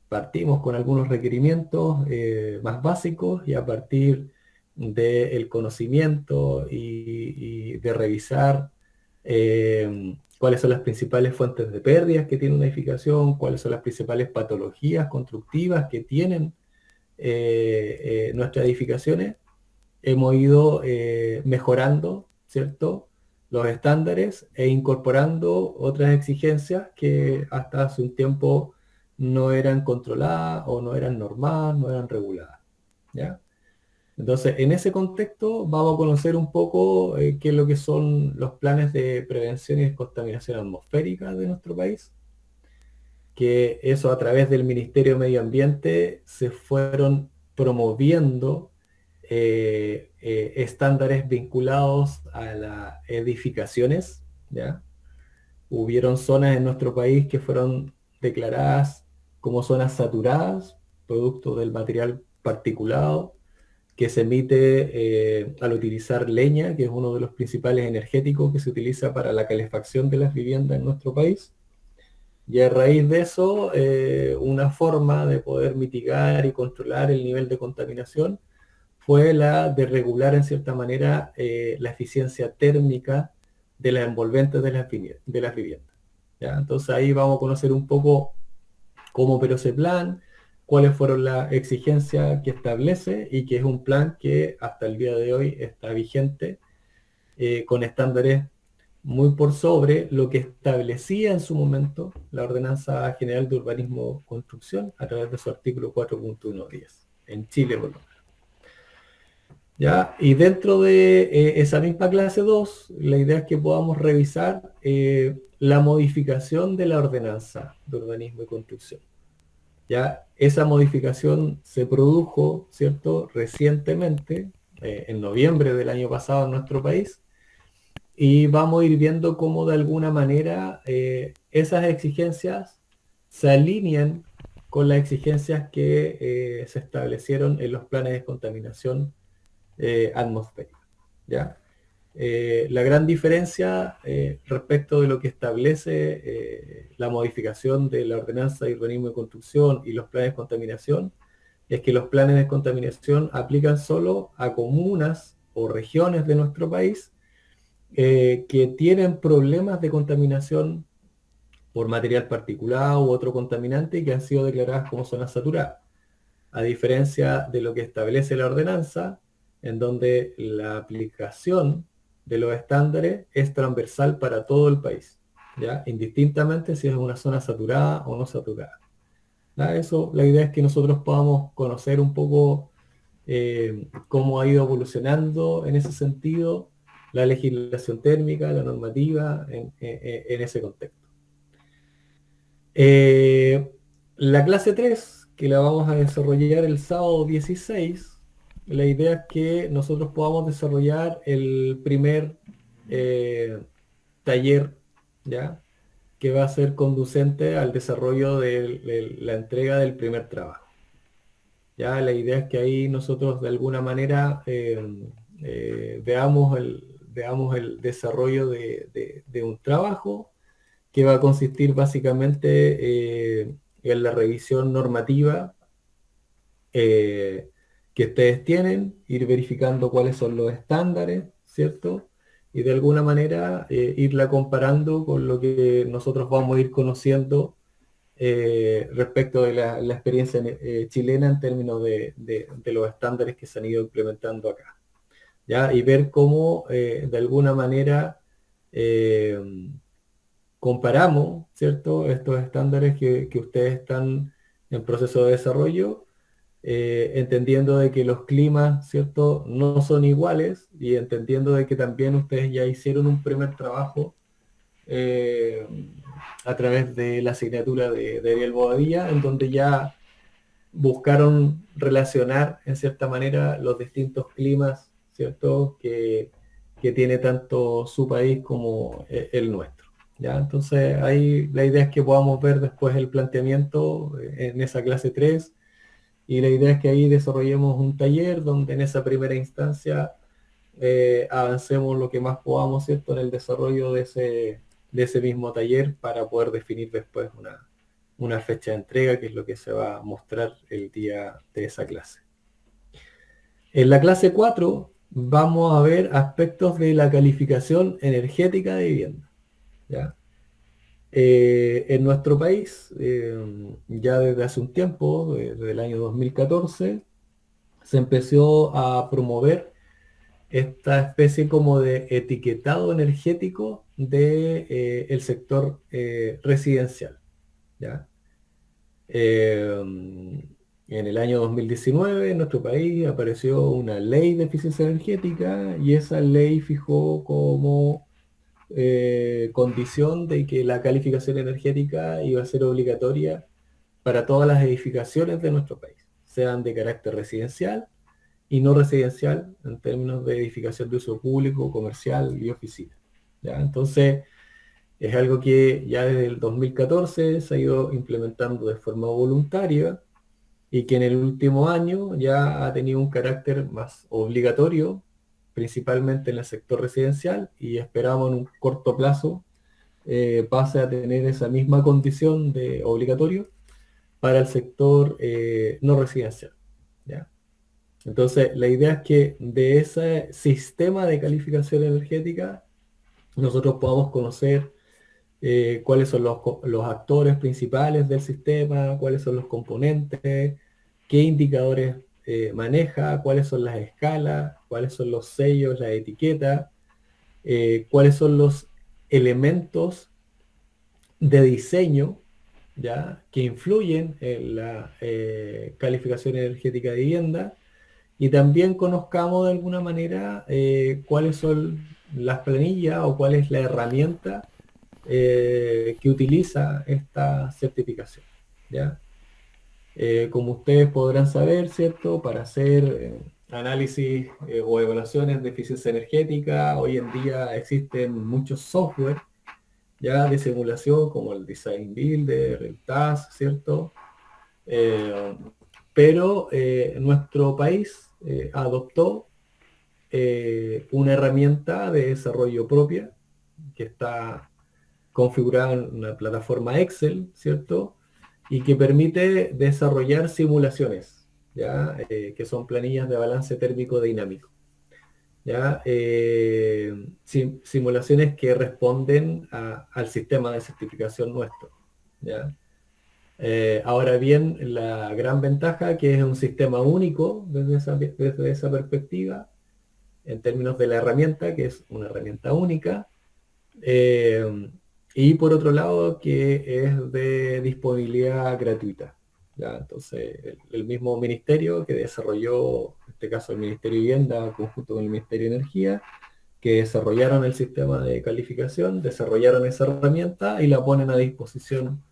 Partimos con algunos requerimientos más básicos y a partir del conocimiento y de revisar cuáles son las principales fuentes de pérdidas que tiene una edificación, cuáles son las principales patologías constructivas que tienen nuestras edificaciones, hemos ido mejorando, ¿cierto?, los estándares e incorporando otras exigencias que hasta hace un tiempo no eran controladas o no eran normadas, no eran reguladas, ¿ya? Entonces, en ese contexto vamos a conocer un poco qué es lo que son los planes de prevención y descontaminación atmosférica de nuestro país, que eso a través del Ministerio de Medio Ambiente se fueron promoviendo estándares vinculados a las edificaciones, ¿ya? Hubieron zonas en nuestro país que fueron declaradas como zonas saturadas, producto del material particulado que se emite al utilizar leña, que es uno de los principales energéticos que se utiliza para la calefacción de las viviendas en nuestro país. Y a raíz de eso, una forma de poder mitigar y controlar el nivel de contaminación fue la de regular en cierta manera la eficiencia térmica de las envolventes de las viviendas. ¿Ya? Entonces ahí vamos a conocer un poco cómo operó ese plan, cuáles fueron las exigencias que establece y que es un plan que hasta el día de hoy está vigente con estándares muy por sobre lo que establecía en su momento la Ordenanza General de Urbanismo y Construcción a través de su artículo 4.110 en Chile, por lo menos. ¿Ya? Y dentro de esa misma clase 2, la idea es que podamos revisar la modificación de la Ordenanza de Urbanismo y Construcción. ¿Ya? Esa modificación se produjo, ¿cierto?, recientemente, en noviembre del año pasado en nuestro país, y vamos a ir viendo cómo de alguna manera esas exigencias se alinean con las exigencias que se establecieron en los planes de descontaminación atmosférica, ¿ya? La gran diferencia respecto de lo que establece la modificación de la ordenanza de urbanismo y construcción y los planes de contaminación es que los planes de contaminación aplican solo a comunas o regiones de nuestro país que tienen problemas de contaminación por material particulado u otro contaminante y que han sido declaradas como zonas saturadas, a diferencia de lo que establece la ordenanza, en donde la aplicación de los estándares es transversal para todo el país, ¿ya? Indistintamente si es una zona saturada o no saturada. ¿Ya? Eso, la idea es que nosotros podamos conocer un poco cómo ha ido evolucionando en ese sentido la legislación térmica, la normativa en ese contexto. La clase 3, que la vamos a desarrollar el sábado 16, la idea es que nosotros podamos desarrollar el primer taller, ¿ya? Que va a ser conducente al desarrollo de la entrega del primer trabajo. ¿Ya? La idea es que ahí nosotros de alguna manera veamos el desarrollo de un trabajo que va a consistir básicamente en la revisión normativa que ustedes tienen, ir verificando cuáles son los estándares, ¿cierto? Y de alguna manera irla comparando con lo que nosotros vamos a ir conociendo respecto de la experiencia chilena en términos de los estándares que se han ido implementando acá, ¿ya? Y ver cómo de alguna manera comparamos, ¿cierto?, estos estándares que ustedes están en proceso de desarrollo, entendiendo de que los climas, ¿cierto?, no son iguales y entendiendo de que también ustedes ya hicieron un primer trabajo a través de la asignatura de Ariel Bobadilla, en donde ya buscaron relacionar en cierta manera los distintos climas, ¿cierto?, que tiene tanto su país como el nuestro. ¿Ya? Entonces ahí la idea es que podamos ver después el planteamiento en esa clase 3 y la idea es que ahí desarrollemos un taller donde en esa primera instancia avancemos lo que más podamos, ¿cierto?, en el desarrollo de ese mismo taller para poder definir después una fecha de entrega, que es lo que se va a mostrar el día de esa clase. En la clase 4 vamos a ver aspectos de la calificación energética de vivienda, ¿ya? En nuestro país, ya desde hace un tiempo, desde el año 2014, se empezó a promover esta especie como de etiquetado energético del sector residencial, ¿ya? En el año 2019 en nuestro país apareció una ley de eficiencia energética y esa ley fijó como condición de que la calificación energética iba a ser obligatoria para todas las edificaciones de nuestro país, sean de carácter residencial y no residencial en términos de edificación de uso público, comercial y oficina, ¿ya? Entonces es algo que ya desde el 2014 se ha ido implementando de forma voluntaria y que en el último año ya ha tenido un carácter más obligatorio, principalmente en el sector residencial, y esperamos en un corto plazo pase a tener esa misma condición de obligatorio para el sector no residencial, ¿ya? Entonces la idea es que de ese sistema de calificación energética nosotros podamos conocer cuáles son los actores principales del sistema, cuáles son los componentes, qué indicadores maneja, cuáles son las escalas, cuáles son los sellos, la etiqueta, cuáles son los elementos de diseño, ¿ya?, que influyen en la calificación energética de vivienda, y también conozcamos de alguna manera cuáles son las planillas o cuál es la herramienta que utiliza esta certificación, ¿ya? Como ustedes podrán saber, ¿cierto?, para hacer análisis o evaluaciones de eficiencia energética, hoy en día existen muchos software ya de simulación como el Design Builder, el TAS, ¿cierto? Pero nuestro país adoptó una herramienta de desarrollo propia que está configurada en una plataforma Excel, ¿cierto? Y que permite desarrollar simulaciones, ¿ya? Que son planillas de balance térmico dinámico, ¿ya? Simulaciones que responden al sistema de certificación nuestro, ¿ya? Ahora bien, la gran ventaja que es un sistema único desde esa perspectiva, en términos de la herramienta, que es una herramienta única, y por otro lado que es de disponibilidad gratuita, ¿ya? Entonces el mismo ministerio que desarrolló, en este caso el Ministerio de Vivienda, conjunto con el Ministerio de Energía, que desarrollaron el sistema de calificación, desarrollaron esa herramienta y la ponen a disposición,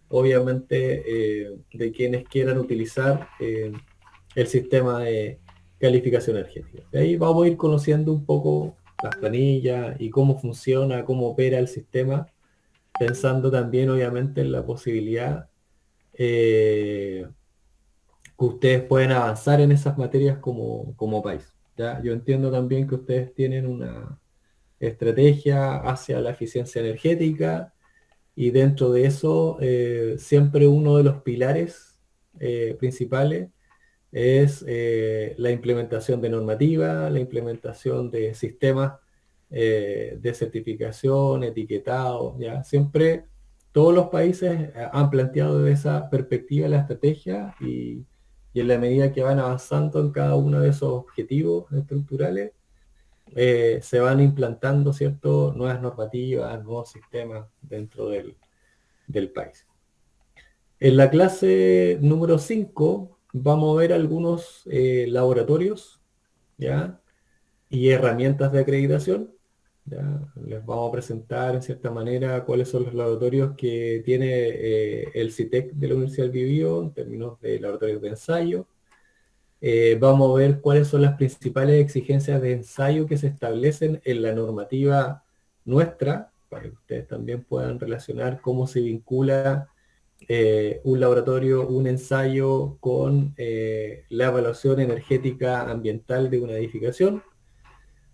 obviamente, de quienes quieran utilizar el sistema de calificación energética. De ahí vamos a ir conociendo un poco las planillas y cómo funciona, cómo opera el sistema, pensando también, obviamente, en la posibilidad que ustedes pueden avanzar en esas materias como país, ¿ya? Yo entiendo también que ustedes tienen una estrategia hacia la eficiencia energética, y dentro de eso siempre uno de los pilares principales es la implementación de normativa, la implementación de sistemas de certificación, etiquetado, ¿ya? Siempre todos los países han planteado desde esa perspectiva la estrategia, y en la medida que van avanzando en cada uno de esos objetivos estructurales, se van implantando, ¿cierto?, nuevas normativas, nuevos sistemas dentro del país. En la clase número 5 vamos a ver algunos laboratorios, ¿ya?, y herramientas de acreditación, ¿ya? Les vamos a presentar en cierta manera cuáles son los laboratorios que tiene el CITEC de la Universidad del Biobío en términos de laboratorios de ensayo. Vamos a ver cuáles son las principales exigencias de ensayo que se establecen en la normativa nuestra, para que ustedes también puedan relacionar cómo se vincula un laboratorio, un ensayo con la evaluación energética ambiental de una edificación.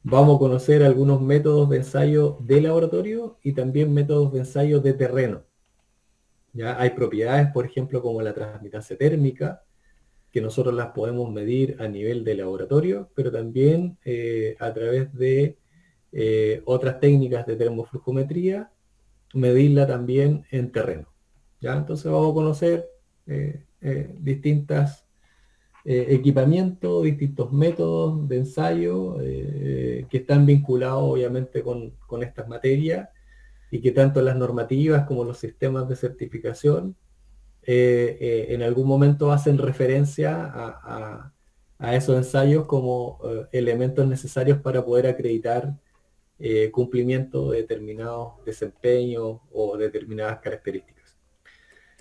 Vamos a conocer algunos métodos de ensayo de laboratorio y también métodos de ensayo de terreno, ¿ya? Hay propiedades, por ejemplo, como la transmitancia térmica, que nosotros las podemos medir a nivel de laboratorio, pero también a través de otras técnicas de termoflujometría, medirla también en terreno, ¿ya? Entonces vamos a conocer distintas equipamientos, distintos métodos de ensayo que están vinculados obviamente con estas materias, y que tanto las normativas como los sistemas de certificación en algún momento hacen referencia a esos ensayos como elementos necesarios para poder acreditar cumplimiento de determinados desempeños o determinadas características,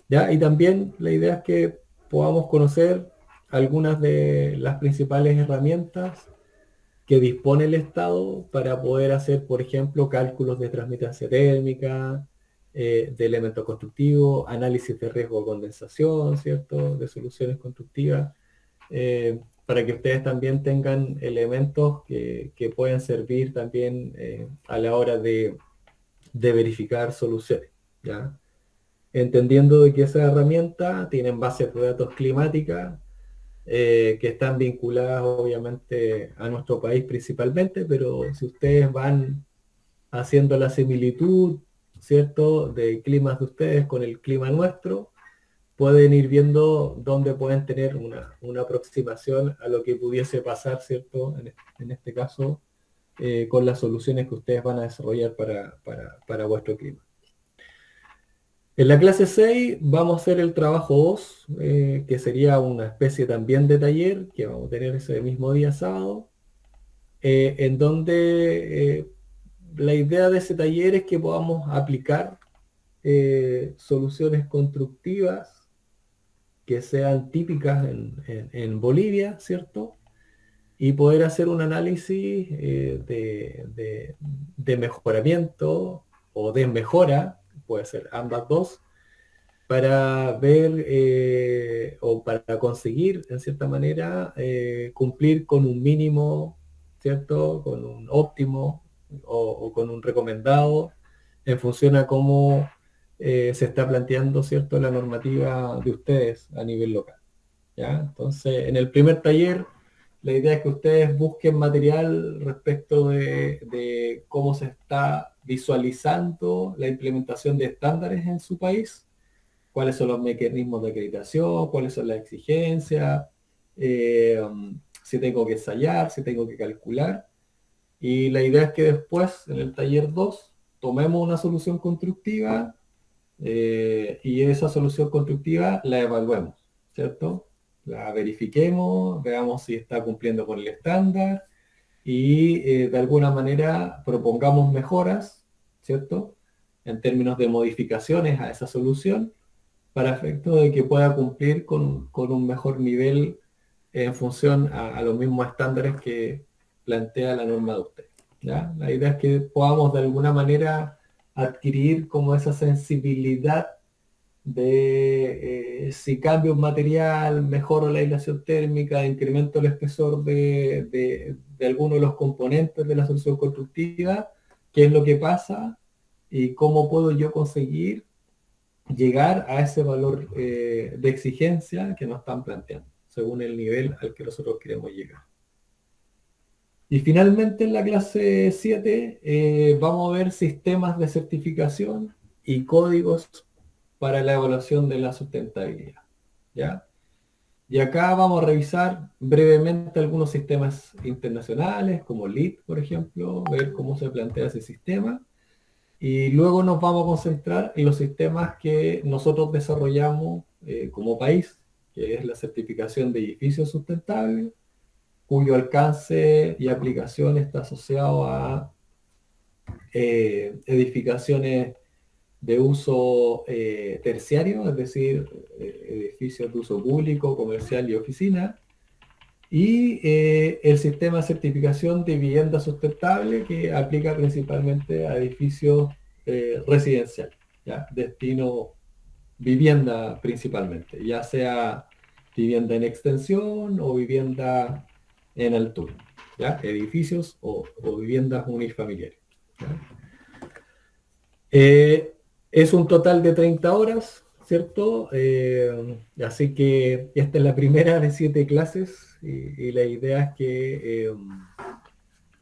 ¿ya? Y también la idea es que podamos conocer algunas de las principales herramientas que dispone el Estado para poder hacer, por ejemplo, cálculos de transmitancia térmica, de elementos constructivos, análisis de riesgo de condensación, ¿cierto?, de soluciones constructivas, para que ustedes también tengan elementos que pueden servir también a la hora de verificar soluciones, ¿ya? Entendiendo de que esas herramientas tienen bases de datos climáticas que están vinculadas obviamente a nuestro país principalmente, pero si ustedes van haciendo la similitud, ¿cierto?, de climas de ustedes con el clima nuestro, pueden ir viendo dónde pueden tener una aproximación a lo que pudiese pasar, ¿cierto?, en este caso, con las soluciones que ustedes van a desarrollar para vuestro clima. En la clase 6 vamos a hacer el trabajo 2, que sería una especie también de taller, que vamos a tener ese mismo día sábado, en donde la idea de ese taller es que podamos aplicar soluciones constructivas que sean típicas en Bolivia, ¿cierto?, y poder hacer un análisis de mejoramiento o de mejora, puede ser ambas dos, para ver o para conseguir, en cierta manera, cumplir con un mínimo, ¿cierto? Con un óptimo o con un recomendado en función a cómo se está planteando, ¿cierto?, la normativa de ustedes a nivel local. ¿Ya? Entonces, en el primer taller, la idea es que ustedes busquen material respecto de cómo se está visualizando la implementación de estándares en su país, cuáles son los mecanismos de acreditación, cuáles son las exigencias, si tengo que ensayar, si tengo que calcular. Y la idea es que después, en el taller 2, tomemos una solución constructiva y esa solución constructiva la evaluemos, ¿cierto? La verifiquemos, veamos si está cumpliendo con el estándar y de alguna manera propongamos mejoras, ¿cierto? En términos de modificaciones a esa solución para efecto de que pueda cumplir con un mejor nivel en función a los mismos estándares que plantea la norma de usted, ¿ya? La idea es que podamos de alguna manera adquirir como esa sensibilidad de si cambio un material, mejoro la aislación térmica, incremento el espesor de alguno de los componentes de la solución constructiva, qué es lo que pasa y cómo puedo yo conseguir llegar a ese valor de exigencia que nos están planteando, según el nivel al que nosotros queremos llegar. Y finalmente en la clase 7 vamos a ver sistemas de certificación y códigos para la evaluación de la sustentabilidad, ¿ya? Y acá vamos a revisar brevemente algunos sistemas internacionales, como LEED, por ejemplo, ver cómo se plantea ese sistema. Y luego nos vamos a concentrar en los sistemas que nosotros desarrollamos como país, que es la certificación de edificios sustentables, cuyo alcance y aplicación está asociado a edificaciones de uso terciario, es decir, edificios de uso público, comercial y oficina, y el sistema de certificación de vivienda sustentable que aplica principalmente a edificios residenciales, ¿ya? Destino vivienda principalmente, ya sea vivienda en extensión o vivienda en altura, ¿ya? Edificios o viviendas unifamiliares, ¿ya? Es un total de 30 horas, ¿cierto? Así que esta es la primera de 7 clases y la idea es que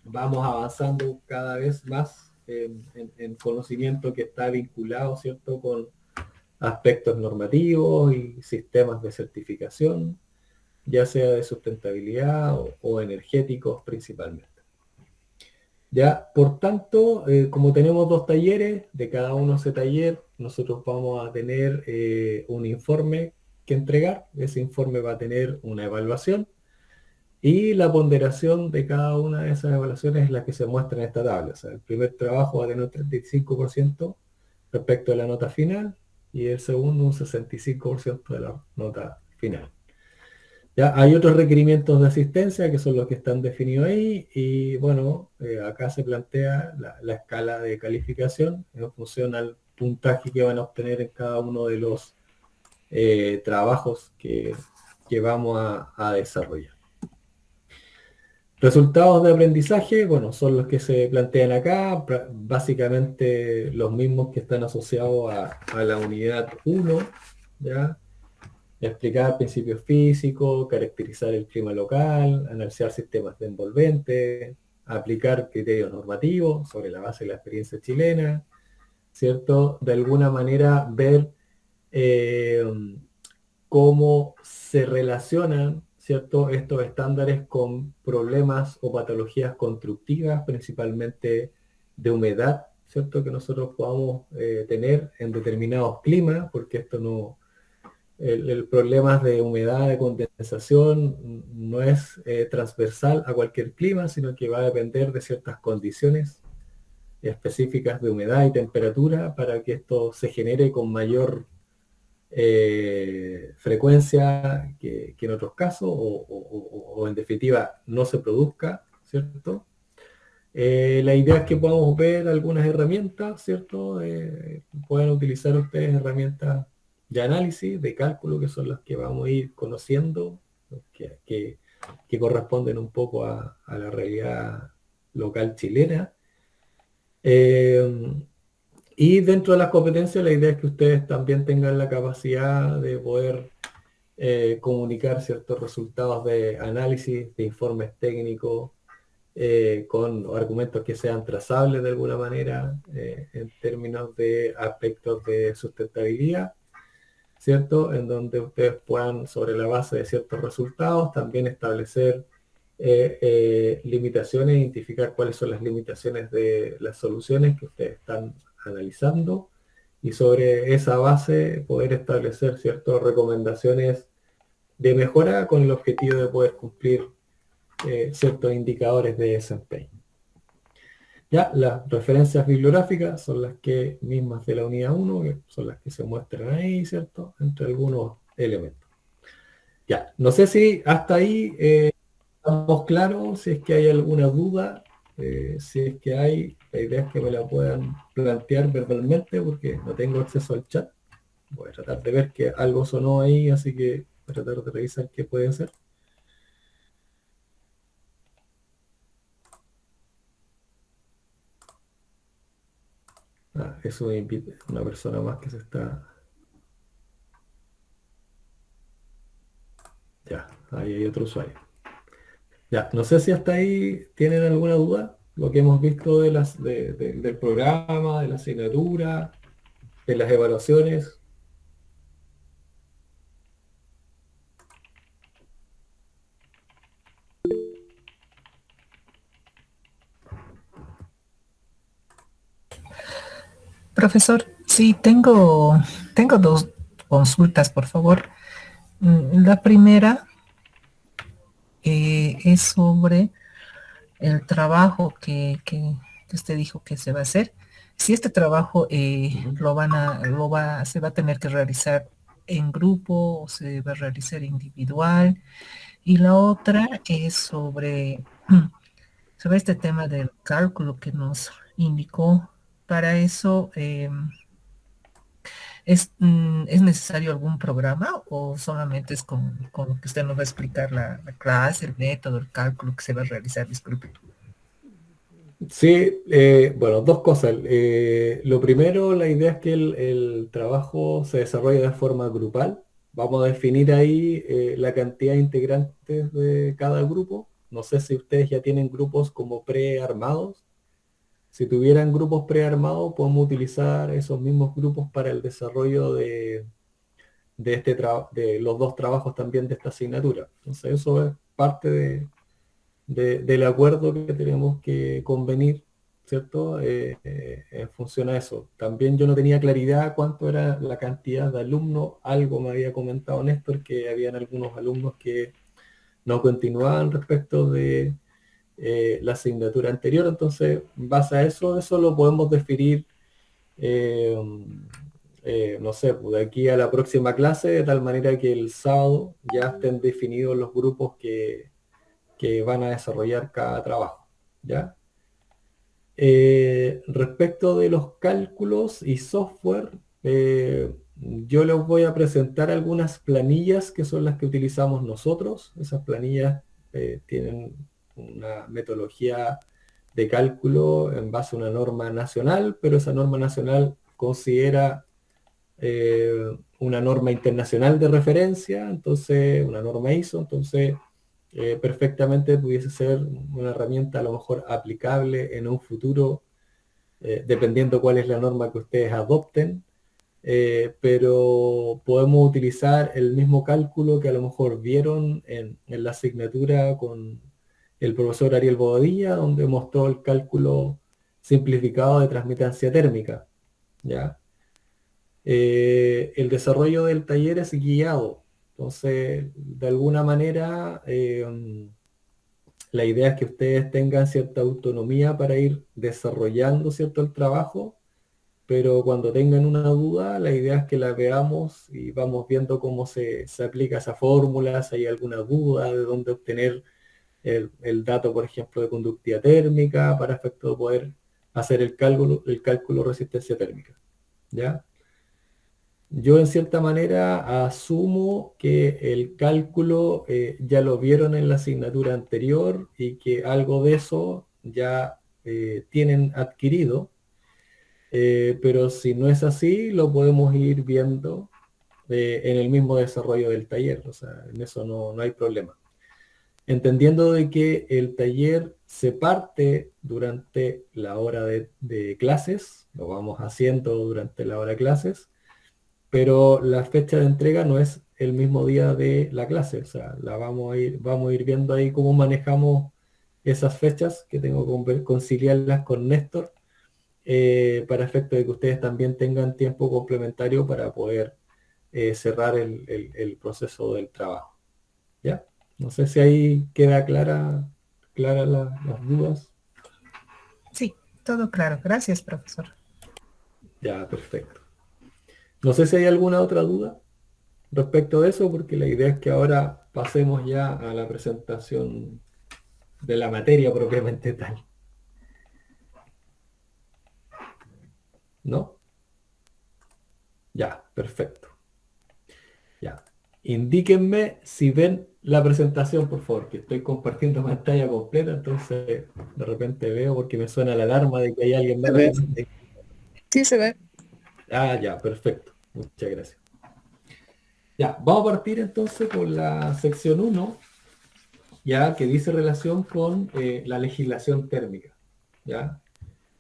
vamos avanzando cada vez más en conocimiento que está vinculado, ¿cierto?, con aspectos normativos y sistemas de certificación, ya sea de sustentabilidad o energéticos principalmente. Ya, por tanto, como tenemos 2 talleres, de cada uno ese taller, nosotros vamos a tener un informe que entregar. Ese informe va a tener una evaluación y la ponderación de cada una de esas evaluaciones es la que se muestra en esta tabla. O sea, el primer trabajo va a tener un 35% respecto a la nota final y el segundo un 65% de la nota final. Ya, hay otros requerimientos de asistencia que son los que están definidos ahí y bueno, acá se plantea la escala de calificación en función al puntaje que van a obtener en cada uno de los trabajos que vamos a desarrollar. Resultados de aprendizaje, bueno, son los que se plantean acá, básicamente los mismos que están asociados a la unidad 1, ¿ya? Explicar principios físicos, caracterizar el clima local, analizar sistemas de envolvente, aplicar criterios normativos sobre la base de la experiencia chilena, ¿cierto? De alguna manera ver cómo se relacionan, ¿cierto?, estos estándares con problemas o patologías constructivas, principalmente de humedad, ¿cierto?, que nosotros podamos tener en determinados climas, porque esto no... El problema de humedad, de condensación, no es transversal a cualquier clima, sino que va a depender de ciertas condiciones específicas de humedad y temperatura para que esto se genere con mayor frecuencia que en otros casos, o en definitiva no se produzca, ¿cierto? La idea es que podamos ver algunas herramientas, ¿cierto? Pueden utilizar ustedes herramientas de análisis, de cálculo, que son las que vamos a ir conociendo, que corresponden un poco a la realidad local chilena. Y dentro de las competencias, la idea es que ustedes también tengan la capacidad de poder comunicar ciertos resultados de análisis, de informes técnicos, con argumentos que sean trazables de alguna manera en términos de aspectos de sustentabilidad, ¿cierto? En donde ustedes puedan, sobre la base de ciertos resultados, también establecer limitaciones, identificar cuáles son las limitaciones de las soluciones que ustedes están analizando, y sobre esa base poder establecer ciertas recomendaciones de mejora con el objetivo de poder cumplir ciertos indicadores de desempeño. Ya, las referencias bibliográficas son las que mismas de la unidad 1, que son las que se muestran ahí, ¿cierto? Entre algunos elementos. Ya, no sé si hasta ahí estamos claros, si es que hay alguna duda, si es que hay, la idea es que me la puedan plantear verbalmente porque no tengo acceso al chat. Voy a tratar de ver que algo sonó ahí, así que voy a tratar de revisar qué puede ser. Es una persona más que se está... Ya, ahí hay otro usuario. Ya, no sé si hasta ahí tienen alguna duda, lo que hemos visto de del programa, de la asignatura, de las evaluaciones. Profesor, sí, tengo dos consultas, por favor. La primera es sobre el trabajo que usted dijo que se va a hacer. Si este trabajo se va a tener que realizar en grupo o se va a realizar individual. Y la otra es sobre este tema del cálculo que nos indicó. Para eso, ¿es necesario algún programa o solamente es con lo que usted nos va a explicar la clase, el método, el cálculo que se va a realizar? Disculpe. Sí, bueno, dos cosas. Lo primero, la idea es que el trabajo se desarrolle de forma grupal. Vamos a definir ahí la cantidad de integrantes de cada grupo. No sé si ustedes ya tienen grupos como prearmados. Si tuvieran grupos prearmados, podemos utilizar esos mismos grupos para el desarrollo de los dos trabajos también de esta asignatura. Entonces eso es parte del acuerdo que tenemos que convenir, ¿cierto? En función a eso. También yo no tenía claridad cuánto era la cantidad de alumnos. Algo me había comentado Néstor, que habían algunos alumnos que no continuaban respecto de la asignatura anterior. Entonces, en base a eso lo podemos definir, no sé, pues de aquí a la próxima clase, de tal manera que el sábado ya estén definidos los grupos que van a desarrollar cada trabajo, ¿ya? Respecto de los cálculos y software, yo les voy a presentar algunas planillas que son las que utilizamos nosotros. Esas planillas tienen una metodología de cálculo en base a una norma nacional, pero esa norma nacional considera una norma internacional de referencia, entonces una norma ISO, entonces perfectamente pudiese ser una herramienta a lo mejor aplicable en un futuro, dependiendo cuál es la norma que ustedes adopten, pero podemos utilizar el mismo cálculo que a lo mejor vieron en la asignatura con el profesor Ariel Bobadilla, donde mostró el cálculo simplificado de transmitancia térmica, ¿ya? El desarrollo del taller es guiado. Entonces, de alguna manera, la idea es que ustedes tengan cierta autonomía para ir desarrollando, ¿cierto?, el trabajo, pero cuando tengan una duda, la idea es que la veamos y vamos viendo cómo se aplica esa fórmula, si hay alguna duda de dónde obtener el dato, por ejemplo, de conductividad térmica, para efecto de poder hacer el cálculo de resistencia térmica, ¿ya? yo en cierta manera asumo que el cálculo ya lo vieron en la asignatura anterior y que algo de eso ya tienen adquirido, pero si no es así, lo podemos ir viendo en el mismo desarrollo del taller, o sea, en eso no hay problema. Entendiendo de que el taller se parte durante la hora de clases, lo vamos haciendo durante la hora de clases, pero la fecha de entrega no es el mismo día de la clase, o sea, vamos a ir viendo ahí cómo manejamos esas fechas, que tengo que conciliarlas con Néstor, para efecto de que ustedes también tengan tiempo complementario para poder cerrar el proceso del trabajo. ¿Ya? No sé si ahí queda clara las dudas. Sí, todo claro. Gracias, profesor. Ya, perfecto. No sé si hay alguna otra duda respecto de eso, porque la idea es que ahora pasemos ya a la presentación de la materia propiamente tal. ¿No? Ya, perfecto. Ya. Indíquenme si ven la presentación, por favor, que estoy compartiendo pantalla completa, entonces de repente veo porque me suena la alarma de que hay alguien más. Sí, se ve. Ah, ya, perfecto. Muchas gracias. Ya, vamos a partir entonces con la sección 1, ya que dice relación con la legislación térmica. ¿Ya?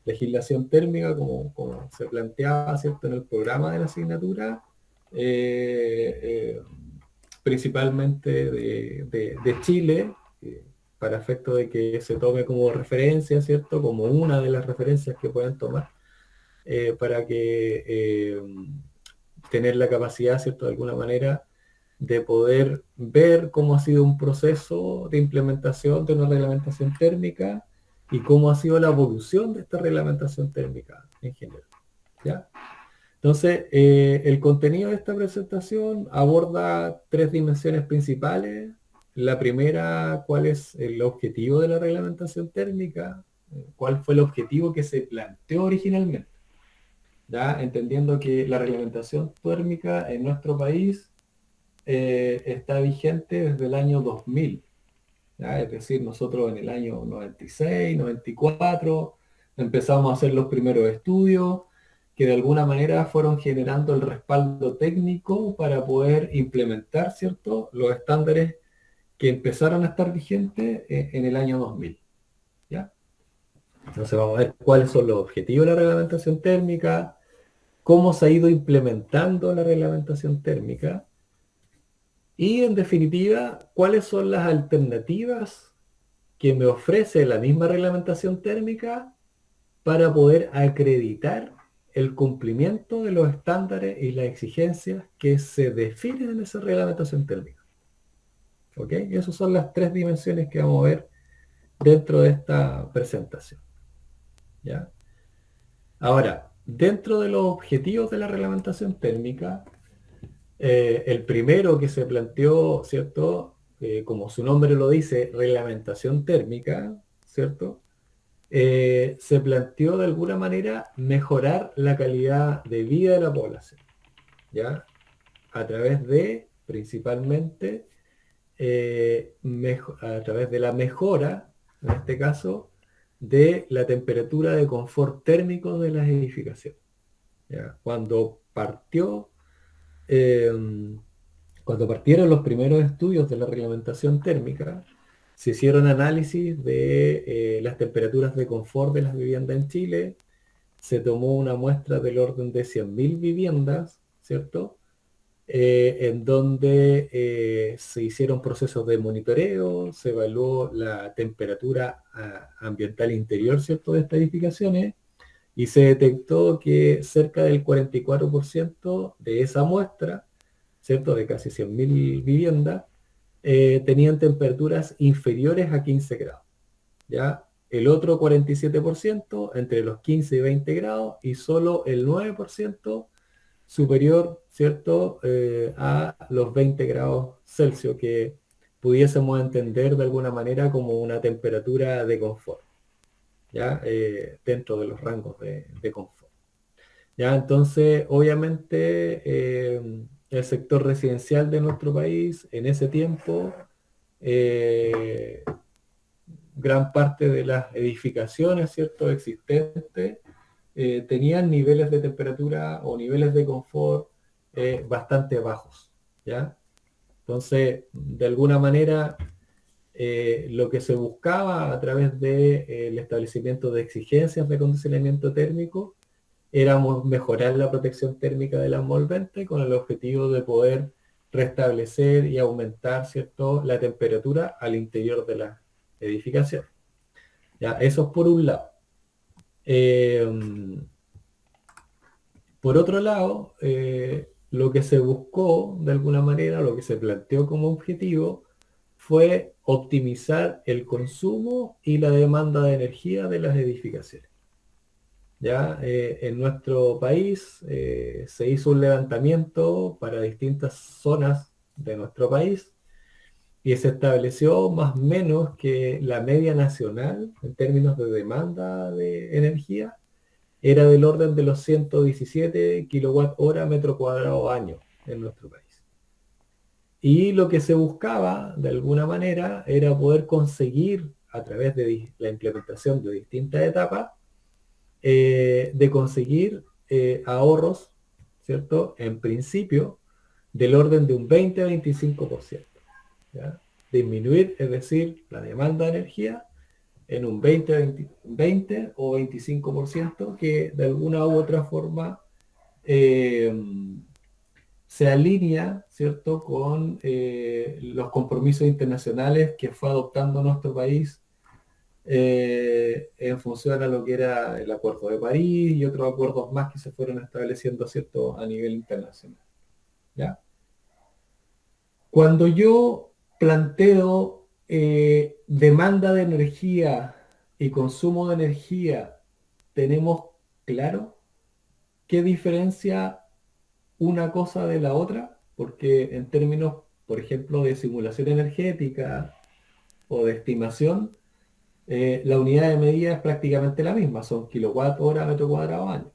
Legislación térmica, como se planteaba, ¿cierto?, en el programa de la asignatura, principalmente de Chile, para efecto de que se tome como referencia, ¿cierto?, como una de las referencias que puedan tomar, para que tener la capacidad, ¿cierto?, de alguna manera, de poder ver cómo ha sido un proceso de implementación de una reglamentación térmica y cómo ha sido la evolución de esta reglamentación térmica en general. ¿Ya? Entonces, el contenido de esta presentación aborda 3 dimensiones principales. La primera, cuál es el objetivo de la reglamentación térmica, cuál fue el objetivo que se planteó originalmente. ¿Ya? Entendiendo que la reglamentación térmica en nuestro país está vigente desde el año 2000. ¿Ya? Es decir, nosotros en el año 96, 94 empezamos a hacer los primeros estudios que de alguna manera fueron generando el respaldo técnico para poder implementar, ¿cierto?, los estándares que empezaron a estar vigentes en el año 2000. ¿Ya? Entonces vamos a ver cuáles son los objetivos de la reglamentación térmica, cómo se ha ido implementando la reglamentación térmica y, en definitiva, cuáles son las alternativas que me ofrece la misma reglamentación térmica para poder acreditar el cumplimiento de los estándares y las exigencias que se definen en esa reglamentación térmica. ¿Ok? Esas son las 3 dimensiones que vamos a ver dentro de esta presentación. ¿Ya? Ahora, dentro de los objetivos de la reglamentación térmica, el primero que se planteó, ¿cierto?, como su nombre lo dice, reglamentación térmica, ¿cierto?, se planteó de alguna manera mejorar la calidad de vida de la población, ¿ya? A través de, principalmente, a través de la mejora, en este caso, de la temperatura de confort térmico de las edificaciones. ¿Ya? Cuando partieron los primeros estudios de la reglamentación térmica, se hicieron análisis de las temperaturas de confort de las viviendas en Chile, se tomó una muestra del orden de 100.000 viviendas, ¿cierto?, en donde se hicieron procesos de monitoreo, se evaluó la temperatura ambiental interior, ¿cierto?, de estas edificaciones, y se detectó que cerca del 44% de esa muestra, ¿cierto?, de casi 100.000 viviendas, tenían temperaturas inferiores a 15 grados. ¿Ya? El otro 47% entre los 15 y 20 grados y solo el 9% superior, ¿cierto?, a los 20 grados Celsius, que pudiésemos entender de alguna manera como una temperatura de confort, ¿ya? Dentro de los rangos de confort. ¿Ya? Entonces, obviamente, el sector residencial de nuestro país en ese tiempo, gran parte de las edificaciones, ¿cierto?, existentes, tenían niveles de temperatura o niveles de confort bastante bajos, ¿ya? Entonces, de alguna manera, lo que se buscaba a través del establecimiento de exigencias de acondicionamiento térmico era mejorar la protección térmica de las envolvente con el objetivo de poder restablecer y aumentar, ¿cierto?, la temperatura al interior de la edificación. Ya, eso es por un lado. Por otro lado, lo que se buscó, de alguna manera, lo que se planteó como objetivo, fue optimizar el consumo y la demanda de energía de las edificaciones. Ya, en nuestro país se hizo un levantamiento para distintas zonas de nuestro país y se estableció más o menos que la media nacional en términos de demanda de energía era del orden de los 117 kWh metro cuadrado año en nuestro país. Y lo que se buscaba, de alguna manera, era poder conseguir, a través de la implementación de distintas etapas, de conseguir ahorros, ¿cierto?, en principio, del orden de un 20-25%. ¿Ya? Disminuir, es decir, la demanda de energía en un 20 o 25% que de alguna u otra forma se alinea, ¿cierto?, con los compromisos internacionales que fue adoptando nuestro país en función a lo que era el Acuerdo de París y otros acuerdos más que se fueron estableciendo, ¿cierto?, a nivel internacional. ¿Ya? Cuando yo planteo demanda de energía y consumo de energía, ¿tenemos claro qué diferencia una cosa de la otra? Porque en términos, por ejemplo, de simulación energética o de estimación, la unidad de medida es prácticamente la misma, son kilowatt hora metro cuadrado año.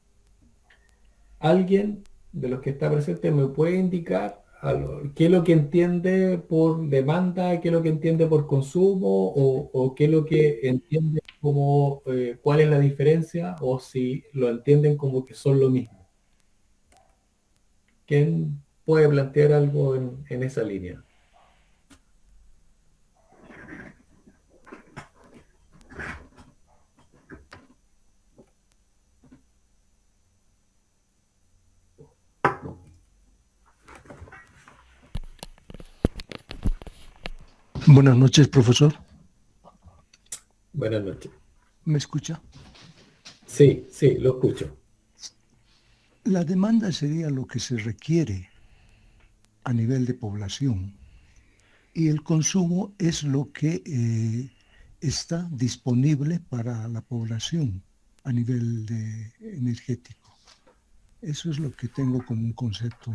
¿Alguien de los que está presente me puede indicar qué es lo que entiende por demanda, qué es lo que entiende por consumo o qué es lo que entiende como cuál es la diferencia o si lo entienden como que son lo mismo? ¿Quién puede plantear algo en esa línea? Buenas noches, profesor. Buenas noches. ¿Me escucha? Sí, sí, lo escucho. La demanda sería lo que se requiere a nivel de población y el consumo es lo que está disponible para la población a nivel energético. Eso es lo que tengo como un concepto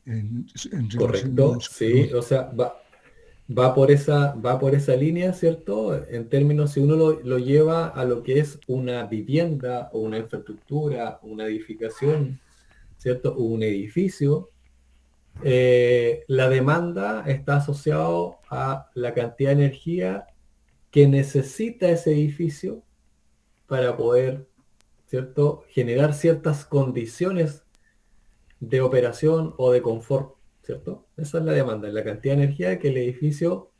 en Correcto, sí, o sea, va por esa línea, ¿cierto? En términos, si uno lo lleva a lo que es una vivienda o una infraestructura, una edificación, ¿cierto? O un edificio, la demanda está asociado a la cantidad de energía que necesita ese edificio para poder, ¿cierto?, generar ciertas condiciones de operación o de confort, ¿cierto? Esa es la demanda, la cantidad de energía que el edificio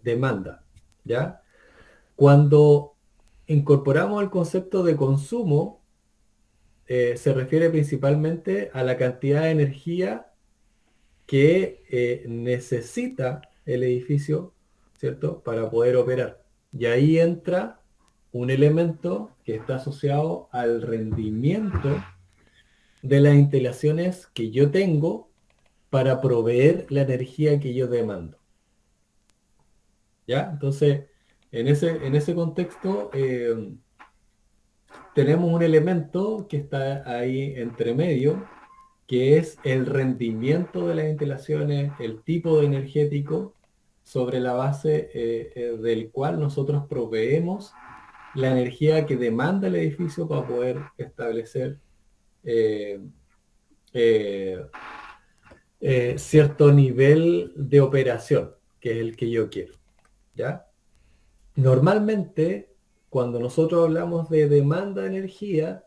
demanda, ¿ya? Cuando incorporamos el concepto de consumo, se refiere principalmente a la cantidad de energía que necesita el edificio, ¿cierto?, para poder operar. Y ahí entra un elemento que está asociado al rendimiento de las instalaciones que yo tengo para proveer la energía que yo demando. ¿Ya? Entonces, en ese contexto, tenemos un elemento que está ahí entre medio, que es el rendimiento de las instalaciones, el tipo de energético, sobre la base del cual nosotros proveemos la energía que demanda el edificio para poder establecer cierto nivel de operación, que es el que yo quiero, ¿ya? Normalmente, cuando nosotros hablamos de demanda de energía,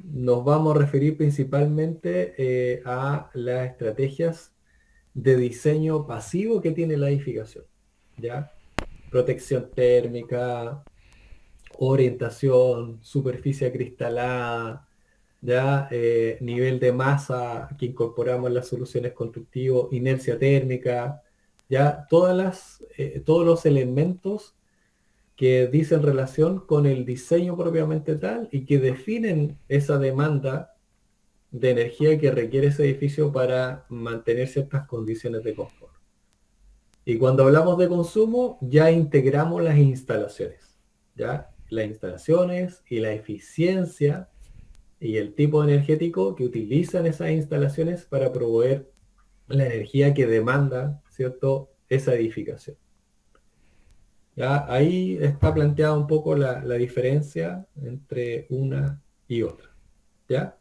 nos vamos a referir principalmente a las estrategias de diseño pasivo que tiene la edificación, ¿ya? Protección térmica, orientación, superficie acristalada, ya nivel de masa que incorporamos en las soluciones constructivas, inercia térmica, ya todos los elementos que dicen relación con el diseño propiamente tal y que definen esa demanda de energía que requiere ese edificio para mantener ciertas condiciones de confort. Y cuando hablamos de consumo, ya integramos las instalaciones, ya las instalaciones y la eficiencia y el tipo energético que utilizan esas instalaciones para proveer la energía que demanda, ¿cierto?, esa edificación. ¿Ya? Ahí está planteada un poco la diferencia entre una y otra, ¿ya?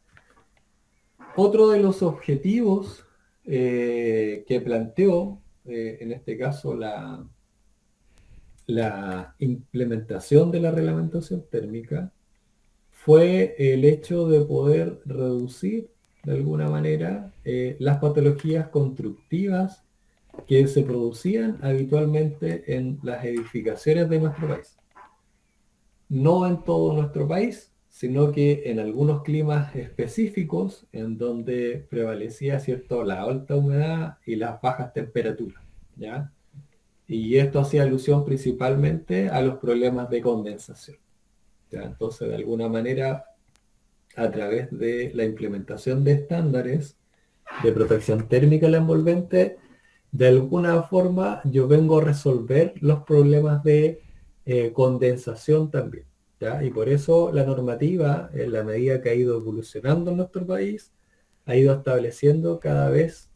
Otro de los objetivos que planteó, en este caso, la implementación de la reglamentación térmica, fue el hecho de poder reducir, de alguna manera, las patologías constructivas que se producían habitualmente en las edificaciones de nuestro país. No en todo nuestro país, sino que en algunos climas específicos en donde prevalecía, ¿cierto?, la alta humedad y las bajas temperaturas, ¿ya? Y esto hacía alusión principalmente a los problemas de condensación, ¿ya? Entonces, de alguna manera, a través de la implementación de estándares de protección térmica en la envolvente, de alguna forma yo vengo a resolver los problemas de condensación también, ¿ya? Y por eso la normativa, en la medida que ha ido evolucionando en nuestro país, ha ido estableciendo cada vez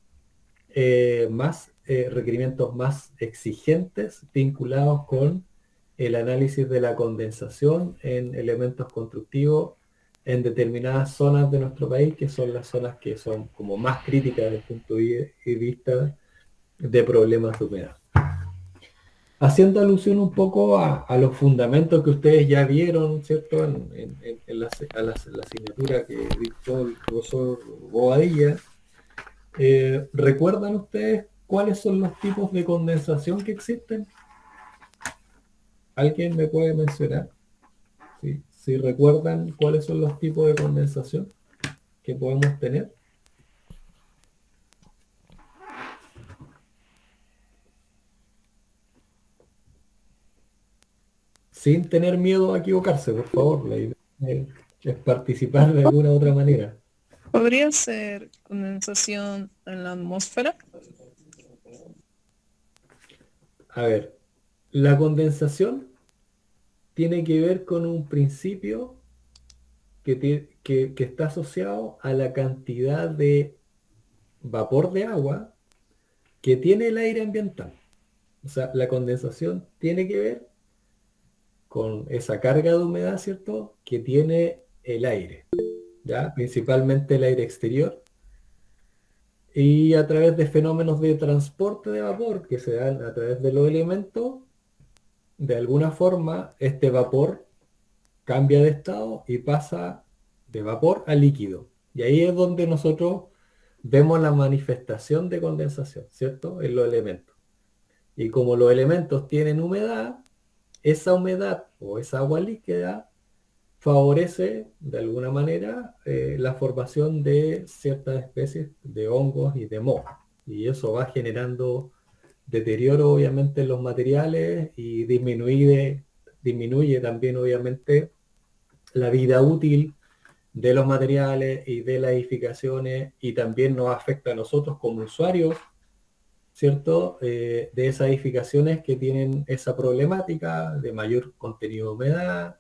más requerimientos más exigentes vinculados con el análisis de la condensación en elementos constructivos en determinadas zonas de nuestro país, que son las zonas que son como más críticas desde el punto de vista de problemas de humedad. Haciendo alusión un poco a los fundamentos que ustedes ya vieron, ¿cierto?, en la asignatura que dictó el profesor Bobadilla, ¿recuerdan ustedes cuáles son los tipos de condensación que existen? ¿Alguien me puede mencionar? ¿Sí? Si recuerdan cuáles son los tipos de condensación que podemos tener. Sin tener miedo a equivocarse, por favor. La idea es participar de alguna otra manera. ¿Podría ser condensación en la atmósfera? A ver, la condensación tiene que ver con un principio que está asociado a la cantidad de vapor de agua que tiene el aire ambiental. O sea, la condensación tiene que ver con esa carga de humedad, ¿cierto?, que tiene el aire, ¿ya? Principalmente el aire exterior, y a través de fenómenos de transporte de vapor que se dan a través de los elementos, de alguna forma este vapor cambia de estado y pasa de vapor a líquido. Y ahí es donde nosotros vemos la manifestación de condensación, ¿cierto?, en los elementos. Y como los elementos tienen humedad, esa humedad o esa agua líquida favorece de alguna manera la formación de ciertas especies de hongos y de mohos. Y eso va generando deterioro obviamente en los materiales y disminuye también obviamente la vida útil de los materiales y de las edificaciones, y también nos afecta a nosotros como usuarios, ¿cierto?, de esas edificaciones que tienen esa problemática de mayor contenido de humedad,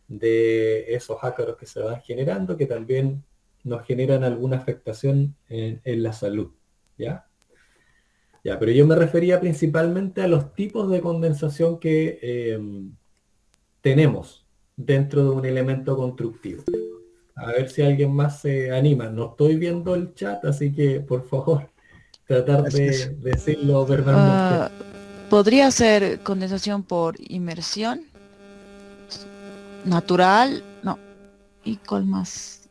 de esos ácaros que se van generando, que también nos generan alguna afectación en la salud, ¿ya? Ya, pero yo me refería principalmente a los tipos de condensación que tenemos dentro de un elemento constructivo. A ver si alguien más se anima. No estoy viendo el chat, así que por favor, tratar de decirlo verbalmente. Podría ser condensación por inmersión, natural, no. ¿Y cuál más?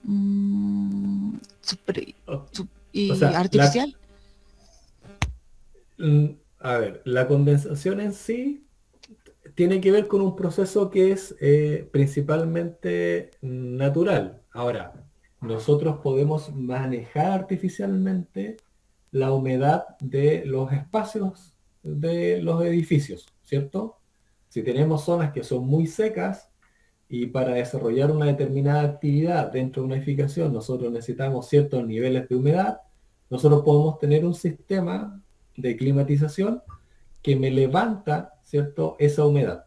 ¿Y O sea, artificial? A ver, la condensación en sí tiene que ver con un proceso que es principalmente natural. Ahora, nosotros podemos manejar artificialmente la humedad de los espacios de los edificios, ¿cierto? Si tenemos zonas que son muy secas y para desarrollar una determinada actividad dentro de una edificación nosotros necesitamos ciertos niveles de humedad, nosotros podemos tener un sistema de climatización que me levanta, ¿cierto?, esa humedad.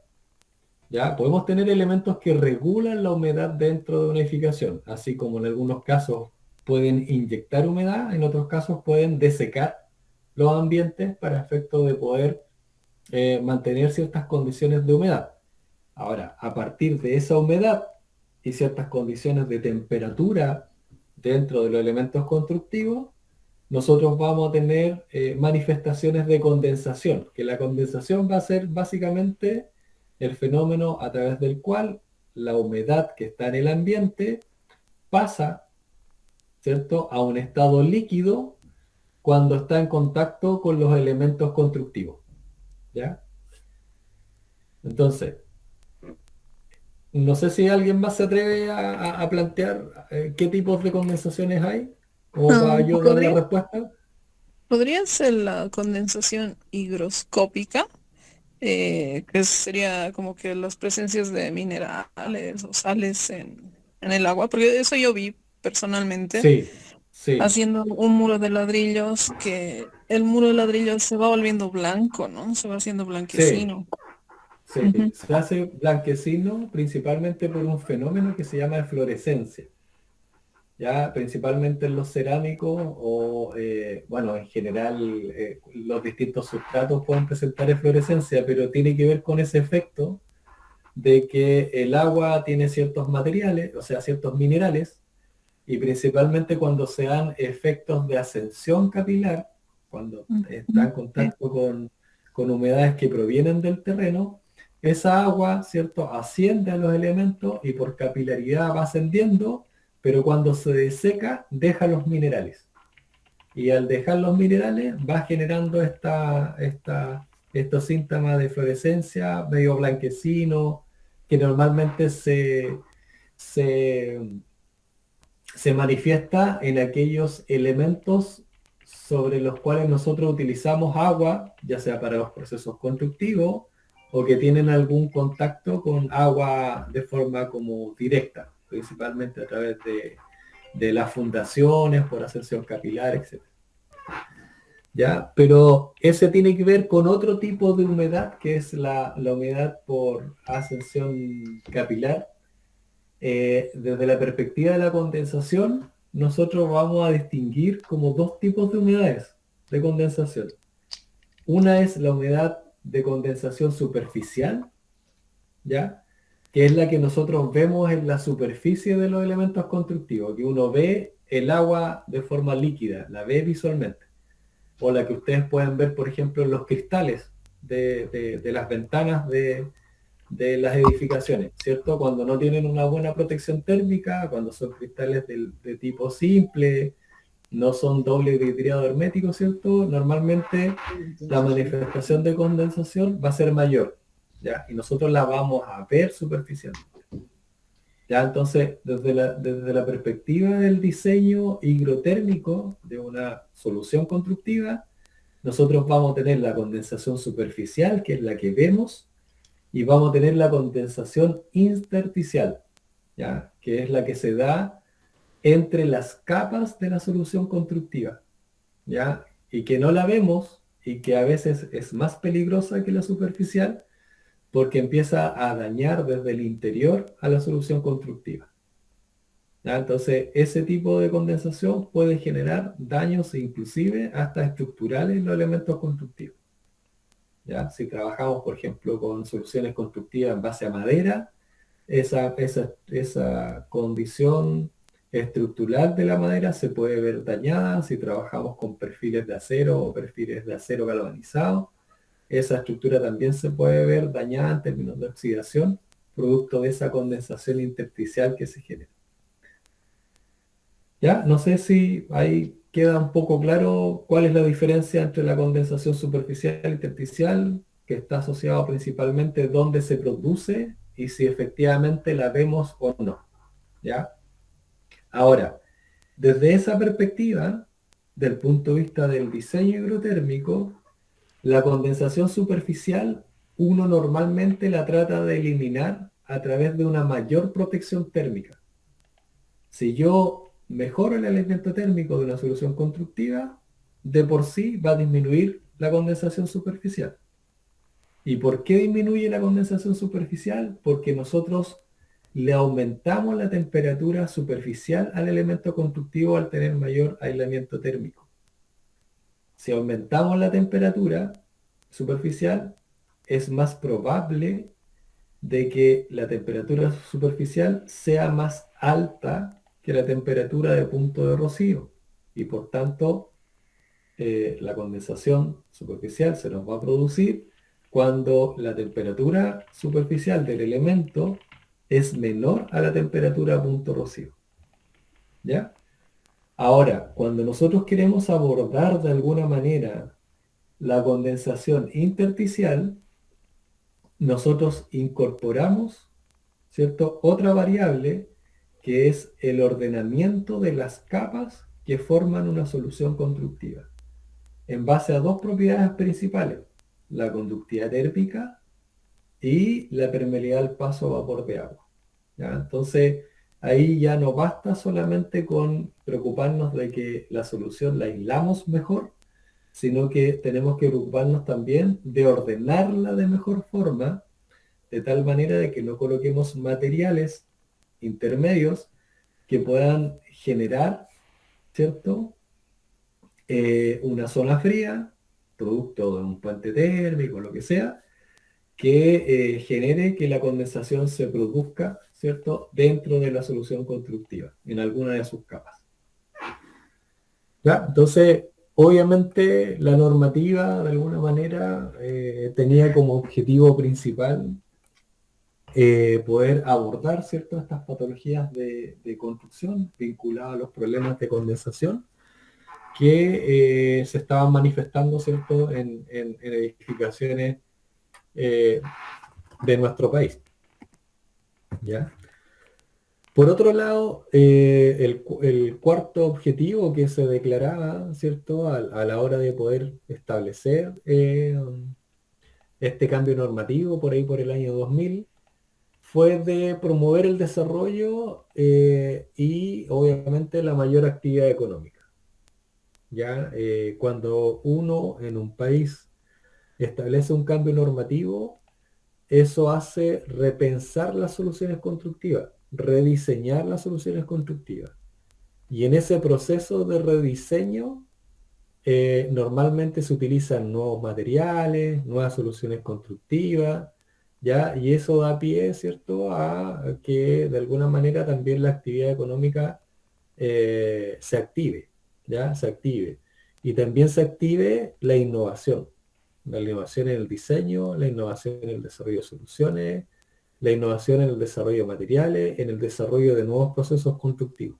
¿Ya? Podemos tener elementos que regulan la humedad dentro de una edificación, así como en algunos casos pueden inyectar humedad, en otros casos pueden desecar los ambientes para efecto de poder mantener ciertas condiciones de humedad. Ahora, a partir de esa humedad y ciertas condiciones de temperatura dentro de los elementos constructivos, nosotros vamos a tener manifestaciones de condensación, que la condensación va a ser básicamente el fenómeno a través del cual la humedad que está en el ambiente pasa, ¿cierto?, a un estado líquido cuando está en contacto con los elementos constructivos. ¿Ya? Entonces, no sé si alguien más se atreve a plantear qué tipos de condensaciones hay, o para yo dar la respuesta. Podría ser la condensación higroscópica, que sería como que las presencias de minerales o sales en el agua, porque eso yo vi personalmente. Sí. Haciendo un muro de ladrillos, que el muro de ladrillos se va volviendo blanco, ¿no? Se va haciendo blanquecino. Sí, se hace blanquecino principalmente por un fenómeno que se llama eflorescencia. Ya principalmente en los cerámicos o, bueno, en general los distintos sustratos pueden presentar eflorescencia, pero tiene que ver con ese efecto de que el agua tiene ciertos materiales, o sea, ciertos minerales, y principalmente cuando se dan efectos de ascensión capilar, cuando está en contacto con humedades que provienen del terreno, esa agua, ¿cierto?, asciende a los elementos y por capilaridad va ascendiendo, pero cuando se deseca, deja los minerales. Y al dejar los minerales, va generando estos síntomas de fluorescencia, medio blanquecino, que normalmente se manifiesta en aquellos elementos sobre los cuales nosotros utilizamos agua, ya sea para los procesos constructivos, o que tienen algún contacto con agua de forma como directa, principalmente a través de las fundaciones, por ascensión capilar, etc. ¿Ya? Pero ese tiene que ver con otro tipo de humedad, que es la humedad por ascensión capilar. Desde la perspectiva de la condensación, nosotros vamos a distinguir como dos tipos de humedades de condensación. Una es la humedad de condensación superficial, ¿ya?, que es la que nosotros vemos en la superficie de los elementos constructivos, que uno ve el agua de forma líquida, la ve visualmente, o la que ustedes pueden ver, por ejemplo, en los cristales de las ventanas de las edificaciones, ¿cierto? Cuando no tienen una buena protección térmica, cuando son cristales de tipo simple, no son doble vidriado hermético, ¿cierto? Normalmente la manifestación de condensación va a ser mayor, ¿ya? Y nosotros la vamos a ver superficialmente. ¿Ya? Entonces, desde la perspectiva del diseño higrotérmico de una solución constructiva, nosotros vamos a tener la condensación superficial, que es la que vemos, y vamos a tener la condensación intersticial, ¿ya?, que es la que se da entre las capas de la solución constructiva, ¿ya?, y que no la vemos y que a veces es más peligrosa que la superficial porque empieza a dañar desde el interior a la solución constructiva. ¿Ya? Entonces, ese tipo de condensación puede generar daños inclusive hasta estructurales en los elementos constructivos. ¿Ya? Si trabajamos, por ejemplo, con soluciones constructivas en base a madera, esa condición estructural de la madera se puede ver dañada si trabajamos con perfiles de acero o perfiles de acero galvanizado. Esa estructura también se puede ver dañada en términos de oxidación, producto de esa condensación intersticial que se genera. ¿Ya? No sé si ahí queda un poco claro cuál es la diferencia entre la condensación superficial e intersticial, que está asociado principalmente dónde se produce y si efectivamente la vemos o no. ¿Ya? Ahora, desde esa perspectiva, del punto de vista del diseño hidrotérmico, la condensación superficial uno normalmente la trata de eliminar a través de una mayor protección térmica. Si yo mejoro el elemento térmico de una solución constructiva, de por sí va a disminuir la condensación superficial. ¿Y por qué disminuye la condensación superficial? Porque nosotros le aumentamos la temperatura superficial al elemento constructivo al tener mayor aislamiento térmico. Si aumentamos la temperatura superficial, es más probable de que la temperatura superficial sea más alta que la temperatura de punto de rocío. Y por tanto, la condensación superficial se nos va a producir cuando la temperatura superficial del elemento es menor a la temperatura a punto rocío. ¿Ya? Ahora, cuando nosotros queremos abordar de alguna manera la condensación intersticial, nosotros incorporamos, ¿cierto?, otra variable que es el ordenamiento de las capas que forman una solución constructiva, en base a dos propiedades principales, la conductividad térmica y la permeabilidad al paso a vapor de agua. ¿Ya? Entonces, ahí ya no basta solamente con preocuparnos de que la solución la aislamos mejor, sino que tenemos que preocuparnos también de ordenarla de mejor forma, de tal manera de que no coloquemos materiales intermedios que puedan generar, ¿cierto?, una zona fría, producto de un puente térmico, lo que sea, que genere que la condensación se produzca, ¿cierto?, dentro de la solución constructiva, en alguna de sus capas. ¿Ya? Entonces, obviamente la normativa de alguna manera tenía como objetivo principal poder abordar, ¿cierto?, estas patologías de construcción vinculadas a los problemas de condensación que se estaban manifestando, ¿cierto?, en edificaciones de nuestro país. ¿Ya? Por otro lado, el cuarto objetivo que se declaraba, ¿cierto?, a la hora de poder establecer este cambio normativo por ahí por el año 2000, fue de promover el desarrollo y obviamente la mayor actividad económica. ¿Ya? Cuando uno en un país establece un cambio normativo, eso hace repensar las soluciones constructivas, rediseñar las soluciones constructivas. Y en ese proceso de rediseño, normalmente se utilizan nuevos materiales, nuevas soluciones constructivas, ¿ya? Y eso da pie, ¿cierto?, a que de alguna manera también la actividad económica se active, ¿ya? Se active. Y también se active la innovación en el diseño, la innovación en el desarrollo de soluciones, la innovación en el desarrollo de materiales, en el desarrollo de nuevos procesos constructivos.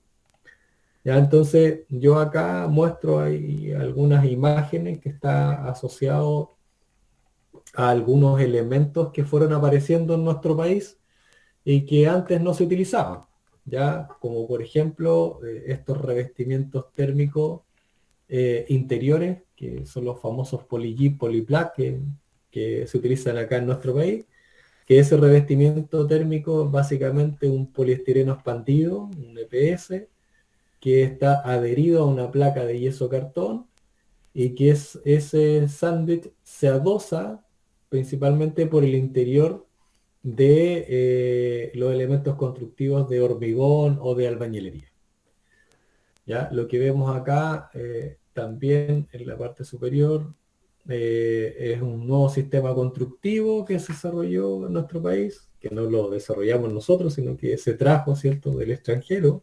¿Ya? Entonces, yo acá muestro ahí algunas imágenes que está asociado a algunos elementos que fueron apareciendo en nuestro país y que antes no se utilizaban, ¿ya? Como por ejemplo, estos revestimientos térmicos interiores, que son los famosos polyjeep, polyplac, que se utilizan acá en nuestro país, que ese revestimiento térmico es básicamente un poliestireno expandido, un EPS, que está adherido a una placa de yeso cartón y que ese sándwich se adosa principalmente por el interior de los elementos constructivos de hormigón o de albañilería. ¿Ya? Lo que vemos acá también en la parte superior es un nuevo sistema constructivo que se desarrolló en nuestro país, que no lo desarrollamos nosotros, sino que se trajo, ¿cierto?, del extranjero,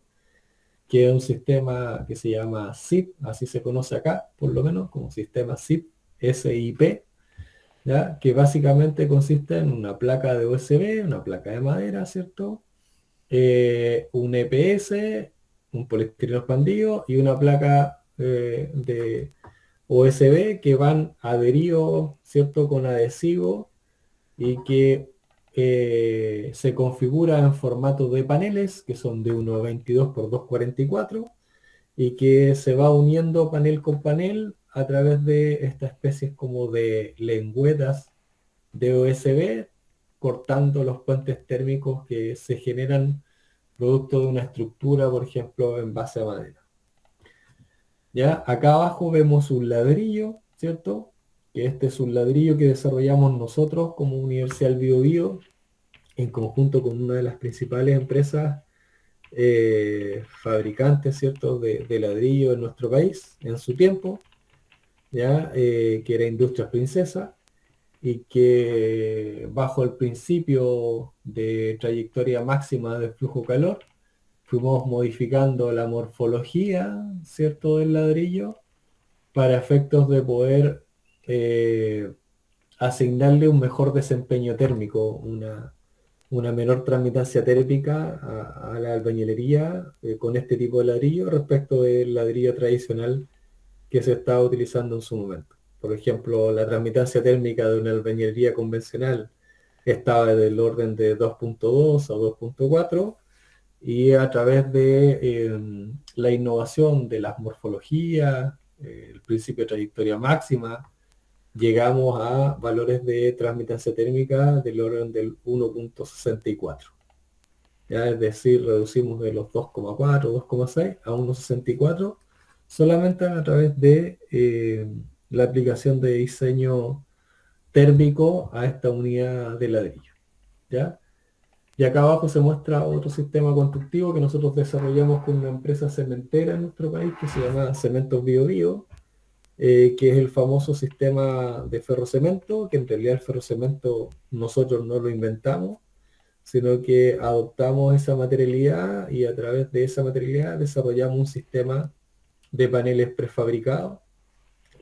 que es un sistema que se llama SIP, así se conoce acá, por lo menos, como sistema SIP, SIP, ¿ya? Que básicamente consiste en una placa de USB, una placa de madera, ¿cierto? Un EPS, un poliestireno expandido y una placa de USB que van adheridos, ¿cierto? Con adhesivo y que se configura en formato de paneles, que son de 1,22 por 2,44 y que se va uniendo panel con panel a través de estas especies como de lengüetas de USB, cortando los puentes térmicos que se generan producto de una estructura, por ejemplo, en base a madera. ¿Ya? Acá abajo vemos un ladrillo, ¿cierto? Que este es un ladrillo que desarrollamos nosotros como Universidad del Biobío, en conjunto con una de las principales empresas fabricantes, ¿cierto? De ladrillo en nuestro país, en su tiempo, ¿ya? Que era Industrias Princesa, y que bajo el principio de trayectoria máxima de flujo calor, fuimos modificando la morfología, ¿cierto?, del ladrillo para efectos de poder asignarle un mejor desempeño térmico, una menor transmitancia térmica a la albañilería con este tipo de ladrillo respecto del ladrillo tradicional que se estaba utilizando en su momento. Por ejemplo, la transmitancia térmica de una albañilería convencional estaba del orden de 2.2 a 2.4 y a través de la innovación de las morfologías, el principio de trayectoria máxima, llegamos a valores de transmitancia térmica del orden del 1.64. ¿Ya? Es decir, reducimos de los 2,4, 2,6 a 1.64 solamente a través de la aplicación de diseño térmico a esta unidad de ladrillo. ¿Ya? Y acá abajo se muestra otro sistema constructivo que nosotros desarrollamos con una empresa cementera en nuestro país que se llama Cementos Biobío, que es el famoso sistema de ferrocemento, que en realidad el ferrocemento nosotros no lo inventamos, sino que adoptamos esa materialidad y a través de esa materialidad desarrollamos un sistema de paneles prefabricados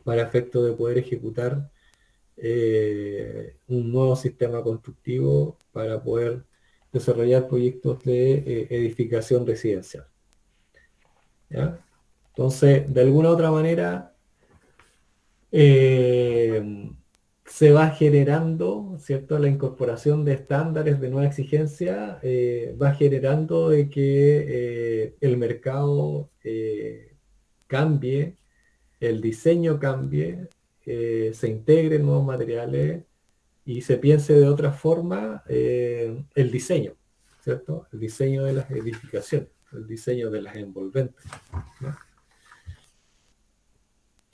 para efecto de poder ejecutar un nuevo sistema constructivo para poder desarrollar proyectos de edificación residencial. ¿Ya? Entonces, de alguna u otra manera, se va generando, ¿cierto? La incorporación de estándares de nueva exigencia va generando de que el mercado cambie, el diseño cambie, se integren nuevos materiales y se piense de otra forma el diseño, ¿cierto? El diseño de las edificaciones, el diseño de las envolventes, ¿no?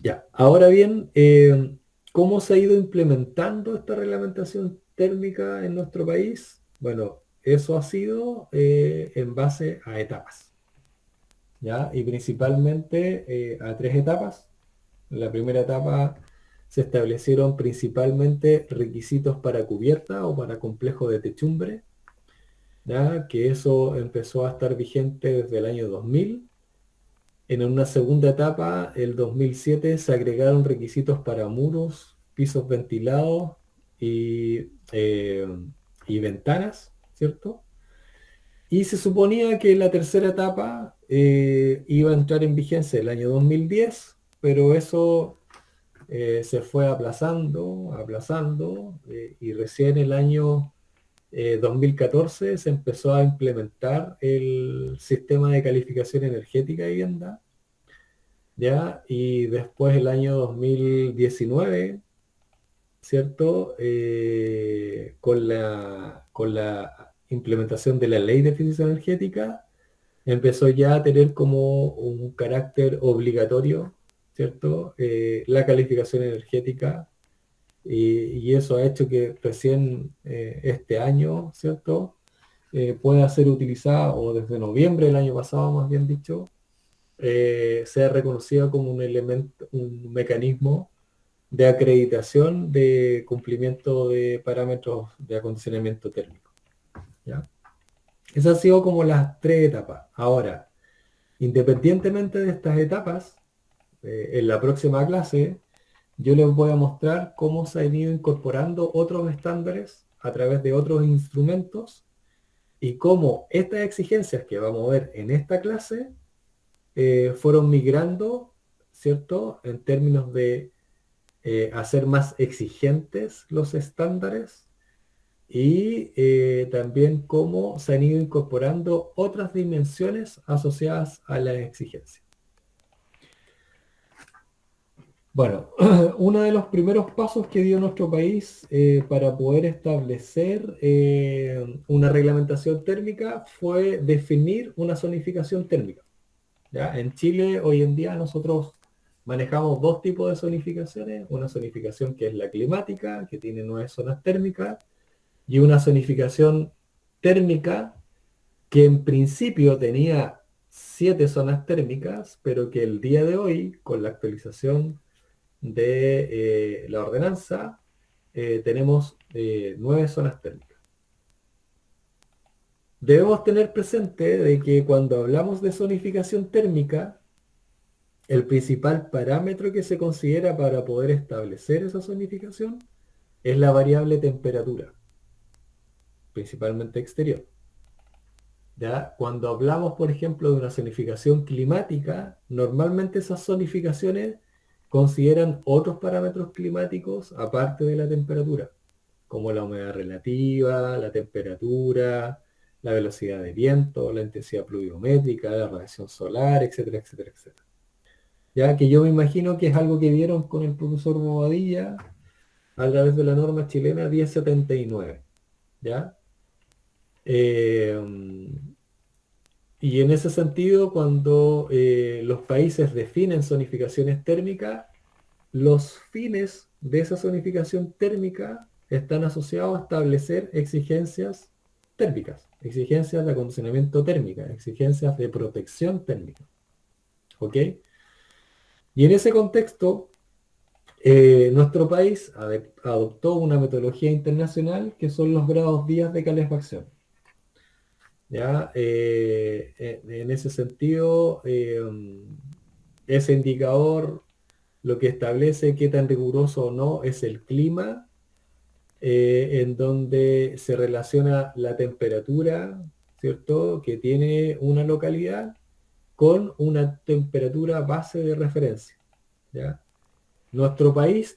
Ya, ahora bien, ¿cómo se ha ido implementando esta reglamentación térmica en nuestro país? Bueno, eso ha sido en base a etapas, ¿ya? Y principalmente a 3 etapas. En la primera etapa se establecieron principalmente requisitos para cubierta o para complejo de techumbre, ¿ya? Que eso empezó a estar vigente desde el año 2000. En una segunda etapa, el 2007, se agregaron requisitos para muros, pisos ventilados y ventanas, ¿cierto? Y se suponía que la tercera etapa iba a entrar en vigencia el año 2010, pero eso se fue aplazando, y recién el año 2014 se empezó a implementar el sistema de calificación energética de vivienda, ¿ya? Y después el año 2019, ¿cierto? Con la implementación de la ley de eficiencia energética, empezó ya a tener como un carácter obligatorio, ¿cierto? La calificación energética. Y eso ha hecho que recién este año, ¿cierto? Pueda ser utilizada, o desde noviembre del año pasado, más bien dicho, sea reconocida como un elemento, un mecanismo de acreditación de cumplimiento de parámetros de acondicionamiento térmico, ¿ya? Esas han sido como las 3 etapas. Ahora, Independientemente de estas etapas, en la próxima clase yo les voy a mostrar cómo se han ido incorporando otros estándares a través de otros instrumentos y cómo estas exigencias que vamos a ver en esta clase fueron migrando, ¿cierto? En términos de hacer más exigentes los estándares y también cómo se han ido incorporando otras dimensiones asociadas a la exigencia. Bueno, uno de los primeros pasos que dio nuestro país para poder establecer una reglamentación térmica fue definir una zonificación térmica. ¿Ya? En Chile hoy en día nosotros manejamos dos tipos de zonificaciones, una zonificación que es la climática, que tiene 9 zonas térmicas, y una zonificación térmica que en principio tenía 7 zonas térmicas, pero que el día de hoy, con la actualización de la ordenanza, tenemos 9 zonas térmicas. Debemos tener presente de que cuando hablamos de zonificación térmica, el principal parámetro que se considera para poder establecer esa zonificación es la variable temperatura, principalmente exterior. ¿Ya? Cuando hablamos, por ejemplo, de una zonificación climática, normalmente esas zonificaciones consideran otros parámetros climáticos aparte de la temperatura, como la humedad relativa, la temperatura, la velocidad de viento, la intensidad pluviométrica, la radiación solar, etcétera, etcétera, etcétera. Ya que yo me imagino que es algo que vieron con el profesor Bobadilla a través de la norma chilena 1079. ¿Ya? Y en ese sentido, cuando los países definen zonificaciones térmicas, los fines de esa zonificación térmica están asociados a establecer exigencias térmicas, exigencias de acondicionamiento térmica, exigencias de protección térmica. ¿Ok? Y en ese contexto, nuestro país adoptó una metodología internacional que son los grados días de calefacción. ¿Ya? En ese sentido, ese indicador lo que establece qué tan riguroso o no es el clima, en donde se relaciona la temperatura, ¿cierto?, que tiene una localidad con una temperatura base de referencia. ¿Ya? Nuestro país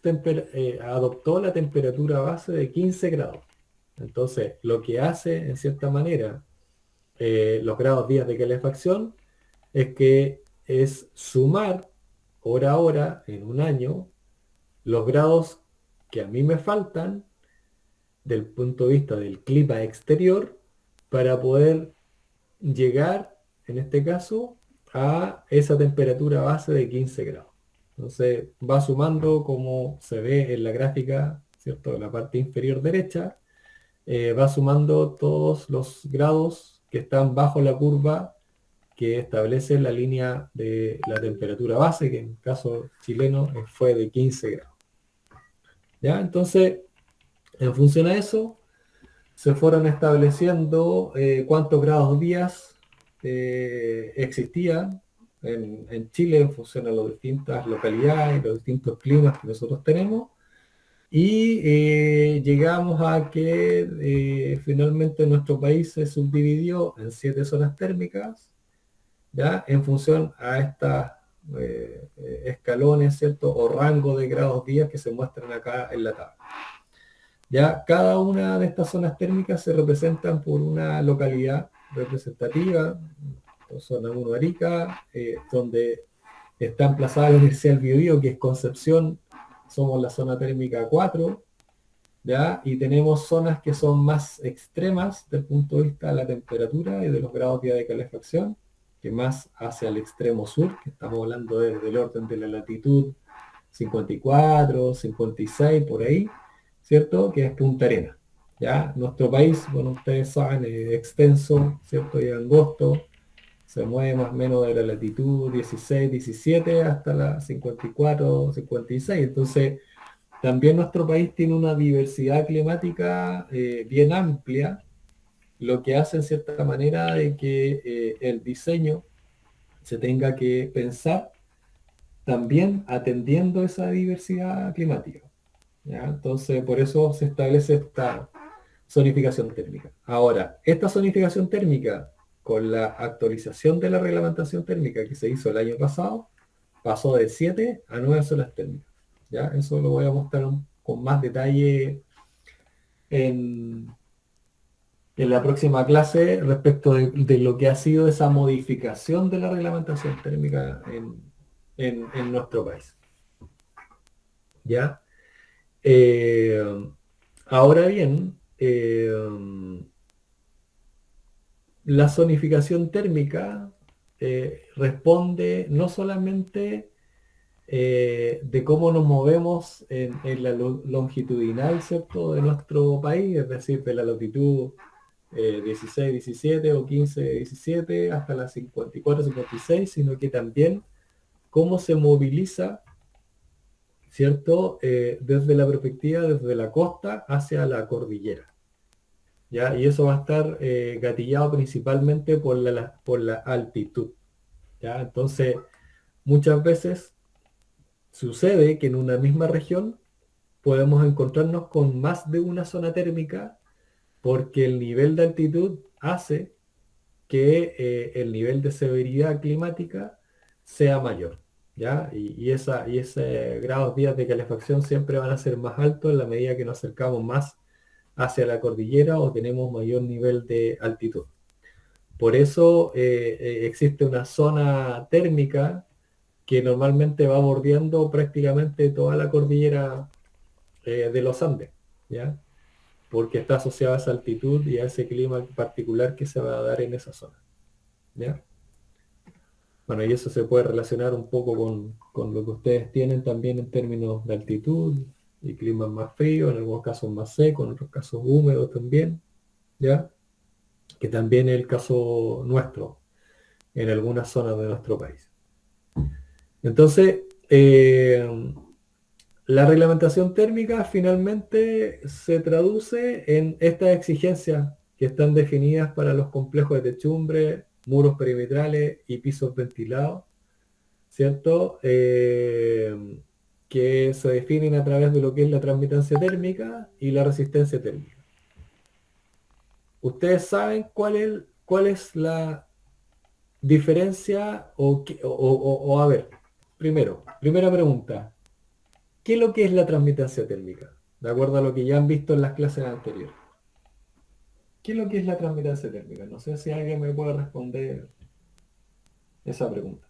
adoptó la temperatura base de 15 grados. Entonces, lo que hace, en cierta manera, los grados días de calefacción es que es sumar hora a hora en un año los grados que a mí me faltan del punto de vista del clima exterior para poder llegar, en este caso, a esa temperatura base de 15 grados. Entonces va sumando, como se ve en la gráfica, ¿cierto?, en la parte inferior derecha, va sumando todos los grados que están bajo la curva que establece la línea de la temperatura base, que en el caso chileno fue de 15 grados. ¿Ya? Entonces, en función a eso, se fueron estableciendo cuántos grados días existían en Chile en función a las distintas localidades y los distintos climas que nosotros tenemos. Y llegamos a que finalmente nuestro país se subdividió en 7 zonas térmicas, ¿ya?, en función a estas escalones, ¿cierto?, o rango de grados días que se muestran acá en la tabla. Ya cada una de estas zonas térmicas se representan por una localidad representativa, zona 1 Arica, donde está emplazada la Universidad del Biobío, que es Concepción. Somos la zona térmica 4, ¿ya? Y tenemos zonas que son más extremas desde el punto de vista de la temperatura y de los grados día de calefacción, que más hacia el extremo sur, que estamos hablando desde el orden de la latitud 54, 56, por ahí, ¿cierto?, que es Punta Arenas. ¿Ya? Nuestro país, bueno, ustedes saben, es extenso, ¿cierto?, y angosto, se mueve más o menos de la latitud 16, 17 hasta la 54, 56. Entonces, también nuestro país tiene una diversidad climática bien amplia, lo que hace en cierta manera de que el diseño se tenga que pensar también atendiendo esa diversidad climática. ¿Ya? Entonces, por eso se establece esta zonificación térmica. Ahora, esta zonificación térmica, con la actualización de la reglamentación térmica que se hizo el año pasado, pasó de 7 a 9 zonas térmicas. ¿Ya? Eso lo voy a mostrar con más detalle en la próxima clase respecto de lo que ha sido esa modificación de la reglamentación térmica en nuestro país. ¿Ya? Ahora bien, la zonificación térmica responde no solamente de cómo nos movemos en la longitudinal, ¿cierto?, de nuestro país, es decir, de la latitud 16, 17 o 15, 17 hasta las 54, 56, sino que también cómo se moviliza, ¿cierto?, desde la perspectiva, desde la costa hacia la cordillera. ¿Ya? Y eso va a estar gatillado principalmente por la altitud. ¿Ya? Entonces, muchas veces sucede que en una misma región podemos encontrarnos con más de una zona térmica porque el nivel de altitud hace que el nivel de severidad climática sea mayor. ¿Ya? Y ese grados días de calefacción siempre van a ser más altos en la medida que nos acercamos más hacia la cordillera o tenemos mayor nivel de altitud. Por eso existe una zona térmica que normalmente va bordeando prácticamente toda la cordillera de los Andes, ¿ya? Porque está asociada a esa altitud y a ese clima particular que se va a dar en esa zona, ¿ya? Bueno, y eso se puede relacionar un poco con lo que ustedes tienen también en términos de altitud y climas más fríos, en algunos casos más secos, en otros casos húmedos también, ¿ya? Que también es el caso nuestro, en algunas zonas de nuestro país. Entonces, la reglamentación térmica finalmente se traduce en estas exigencias que están definidas para los complejos de techumbre, muros perimetrales y pisos ventilados, ¿cierto? Que se definen a través de lo que es la transmitancia térmica y la resistencia térmica. ¿Ustedes saben cuál es la diferencia o a ver, primera pregunta, ¿qué es lo que es la transmitancia térmica? De acuerdo a lo que ya han visto en las clases anteriores. ¿Qué es lo que es la transmitancia térmica? No sé si alguien me puede responder esa pregunta.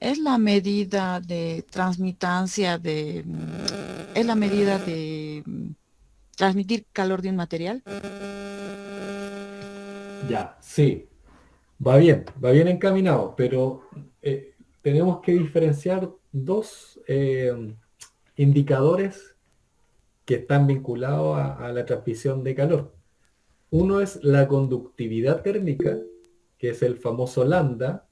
Es la medida de transmitancia es la medida de transmitir calor de un material. Ya, sí. Va bien encaminado, pero tenemos que diferenciar dos indicadores que están vinculados a la transmisión de calor. Uno es la conductividad térmica, que es el famoso lambda,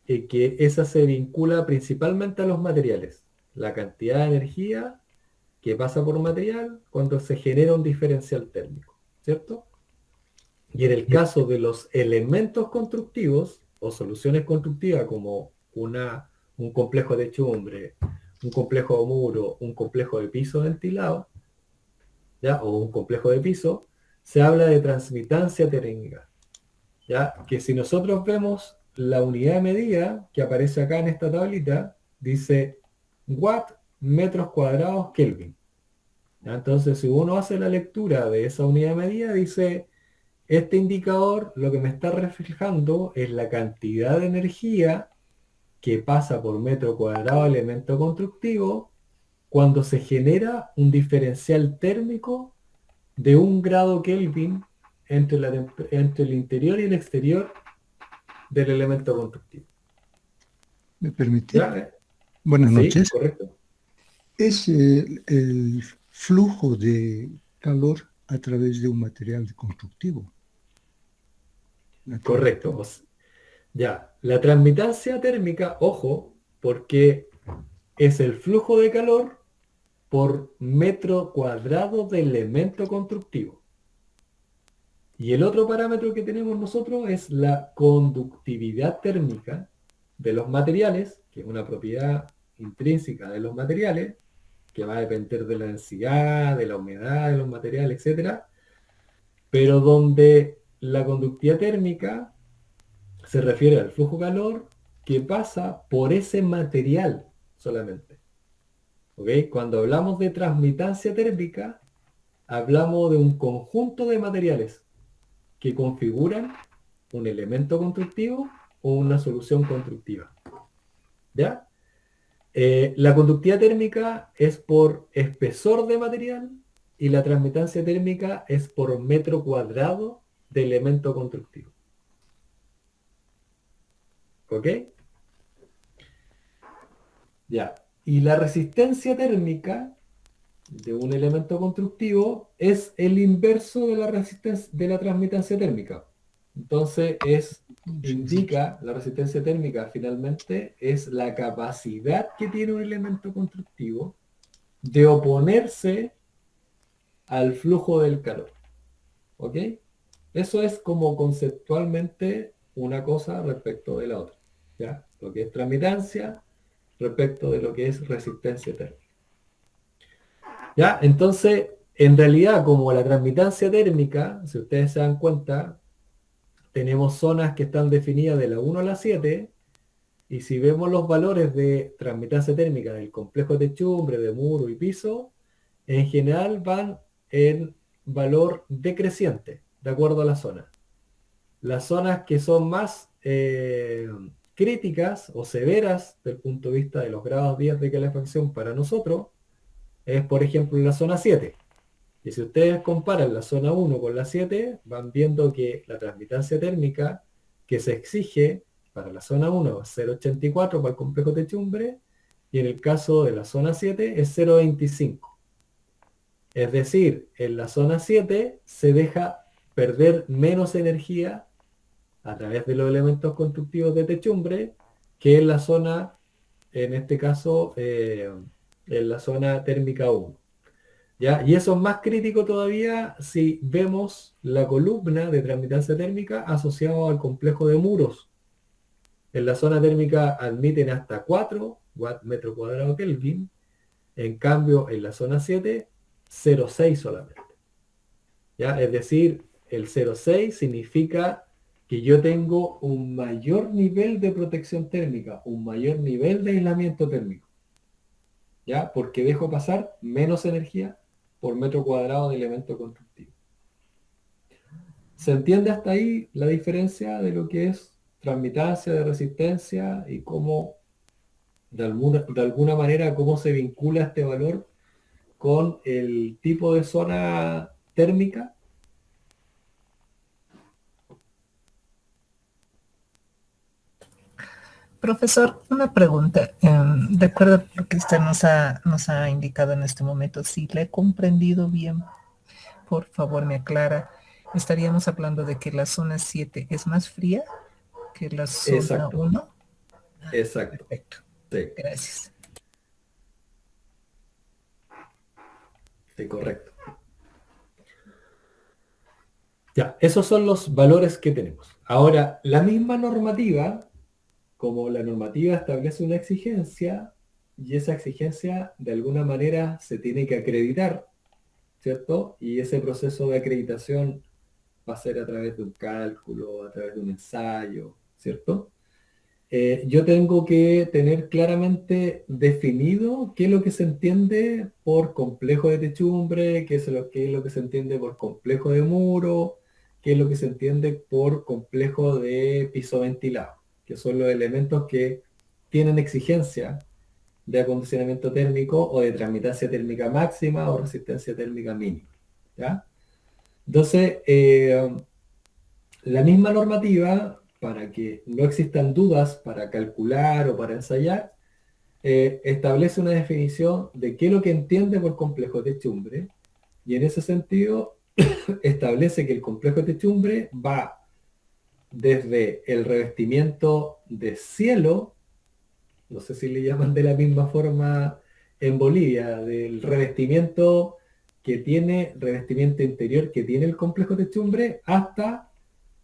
que esa se vincula principalmente a los materiales, la cantidad de energía que pasa por un material cuando se genera un diferencial térmico, ¿cierto? Y en el caso de los elementos constructivos o soluciones constructivas como un complejo de techumbre, un complejo de muro, un complejo de piso ventilado, ¿ya? O un complejo de piso, se habla de transmitancia térmica, ¿ya? Que si nosotros vemos la unidad de medida que aparece acá en esta tablita, dice watt metros cuadrados Kelvin. ¿Ya? Entonces, si uno hace la lectura de esa unidad de medida, dice, este indicador lo que me está reflejando es la cantidad de energía que pasa por metro cuadrado de elemento constructivo cuando se genera un diferencial térmico de 1 grado Kelvin entre el interior y el exterior del elemento constructivo. ¿Me permite? ¿Ya? Buenas Sí, noches. correcto. Es el flujo de calor a través de un material constructivo. Correcto. Ya, la transmitancia térmica, ojo, porque es el flujo de calor por metro cuadrado de elemento constructivo. Y el otro parámetro que tenemos nosotros es la conductividad térmica de los materiales, que es una propiedad intrínseca de los materiales, que va a depender de la densidad, de la humedad de los materiales, etc. Pero donde la conductividad térmica se refiere al flujo calor que pasa por ese material solamente. ¿Ok? Cuando hablamos de transmitancia térmica, hablamos de un conjunto de materiales que configuran un elemento constructivo o una solución constructiva. ¿Ya? La conductividad térmica es por espesor de material y la transmitancia térmica es por metro cuadrado de elemento constructivo. ¿Ok? Ya. Y la resistencia térmica de un elemento constructivo es el inverso de la resistencia de la transmitancia térmica. Entonces indica la resistencia térmica finalmente es la capacidad que tiene un elemento constructivo de oponerse al flujo del calor. ¿Ok? Eso es como conceptualmente una cosa respecto de la otra. ¿Ya? Lo que es transmitancia respecto de lo que es resistencia térmica. ¿Ya? Entonces, en realidad, como la transmitancia térmica, si ustedes se dan cuenta, tenemos zonas que están definidas de la 1 a la 7, y si vemos los valores de transmitancia térmica del complejo de techumbre, de muro y piso, en general van en valor decreciente, de acuerdo a la zona. Las zonas que son más críticas o severas desde el punto de vista de los grados 10 de calefacción para nosotros, es por ejemplo la zona 7. Y si ustedes comparan la zona 1 con la 7, van viendo que la transmitancia térmica que se exige para la zona 1 es 0,84 para el complejo techumbre, y en el caso de la zona 7 es 0,25. Es decir, en la zona 7 se deja perder menos energía a través de los elementos constructivos de techumbre que en la zona, en este caso, en la zona térmica 1. ¿Ya? Y eso es más crítico todavía si vemos la columna de transmitancia térmica asociada al complejo de muros. En la zona térmica admiten hasta 4 metro cuadrado Kelvin, en cambio en la zona 7, 0,6 solamente. ¿Ya? Es decir, el 0,6 significa que yo tengo un mayor nivel de protección térmica, un mayor nivel de aislamiento térmico. ¿Ya? Porque dejo pasar menos energía por metro cuadrado de elemento constructivo. ¿Se entiende hasta ahí la diferencia de lo que es transmitancia de resistencia y cómo, de alguna manera, cómo se vincula este valor con el tipo de zona térmica? Profesor, una pregunta. De acuerdo a lo que usted nos ha indicado en este momento, si le he comprendido bien, por favor me aclara, estaríamos hablando de que la zona 7 es más fría que la zona 1. Exacto. Perfecto. Sí. Gracias. Sí, correcto. Ya, esos son los valores que tenemos. Ahora, la misma normativa, como la normativa establece una exigencia, y esa exigencia de alguna manera se tiene que acreditar, ¿cierto? Y ese proceso de acreditación va a ser a través de un cálculo, a través de un ensayo, ¿cierto? Yo tengo que tener claramente definido qué es lo que se entiende por complejo de techumbre, qué es lo que se entiende por complejo de muro, qué es lo que se entiende por complejo de piso ventilado, que son los elementos que tienen exigencia de acondicionamiento térmico o de transmitancia térmica máxima o resistencia térmica mínima. ¿Ya? Entonces, la misma normativa, para que no existan dudas para calcular o para ensayar, establece una definición de qué es lo que entiende por complejo de techumbre, y en ese sentido establece que el complejo de techumbre va desde el revestimiento de cielo, no sé si le llaman de la misma forma en Bolivia, del revestimiento revestimiento interior que tiene el complejo de techumbre, hasta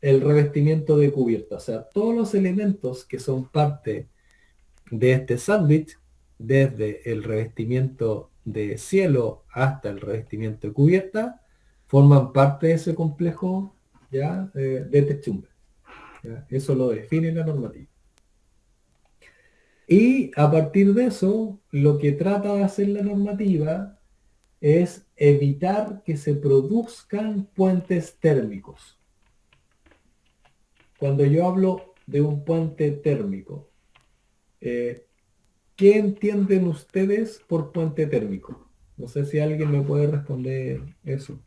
el revestimiento de cubierta. O sea, todos los elementos que son parte de este sándwich, desde el revestimiento de cielo hasta el revestimiento de cubierta, forman parte de ese complejo ya de techumbre. ¿Ya? Eso lo define la normativa. Y a partir de eso, lo que trata de hacer la normativa es evitar que se produzcan puentes térmicos. Cuando yo hablo de un puente térmico, ¿qué entienden ustedes por puente térmico? No sé si alguien me puede responder eso.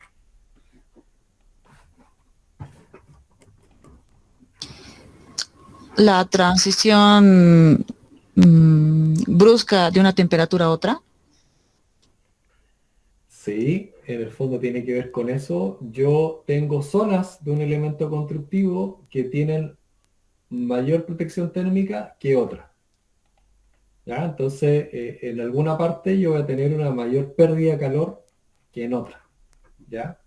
La transición brusca de una temperatura a otra. Sí, en el fondo tiene que ver con eso. Yo tengo zonas de un elemento constructivo que tienen mayor protección térmica que otras. ¿Ya? Entonces, en alguna parte yo voy a tener una mayor pérdida de calor que en otra. ¿Ya?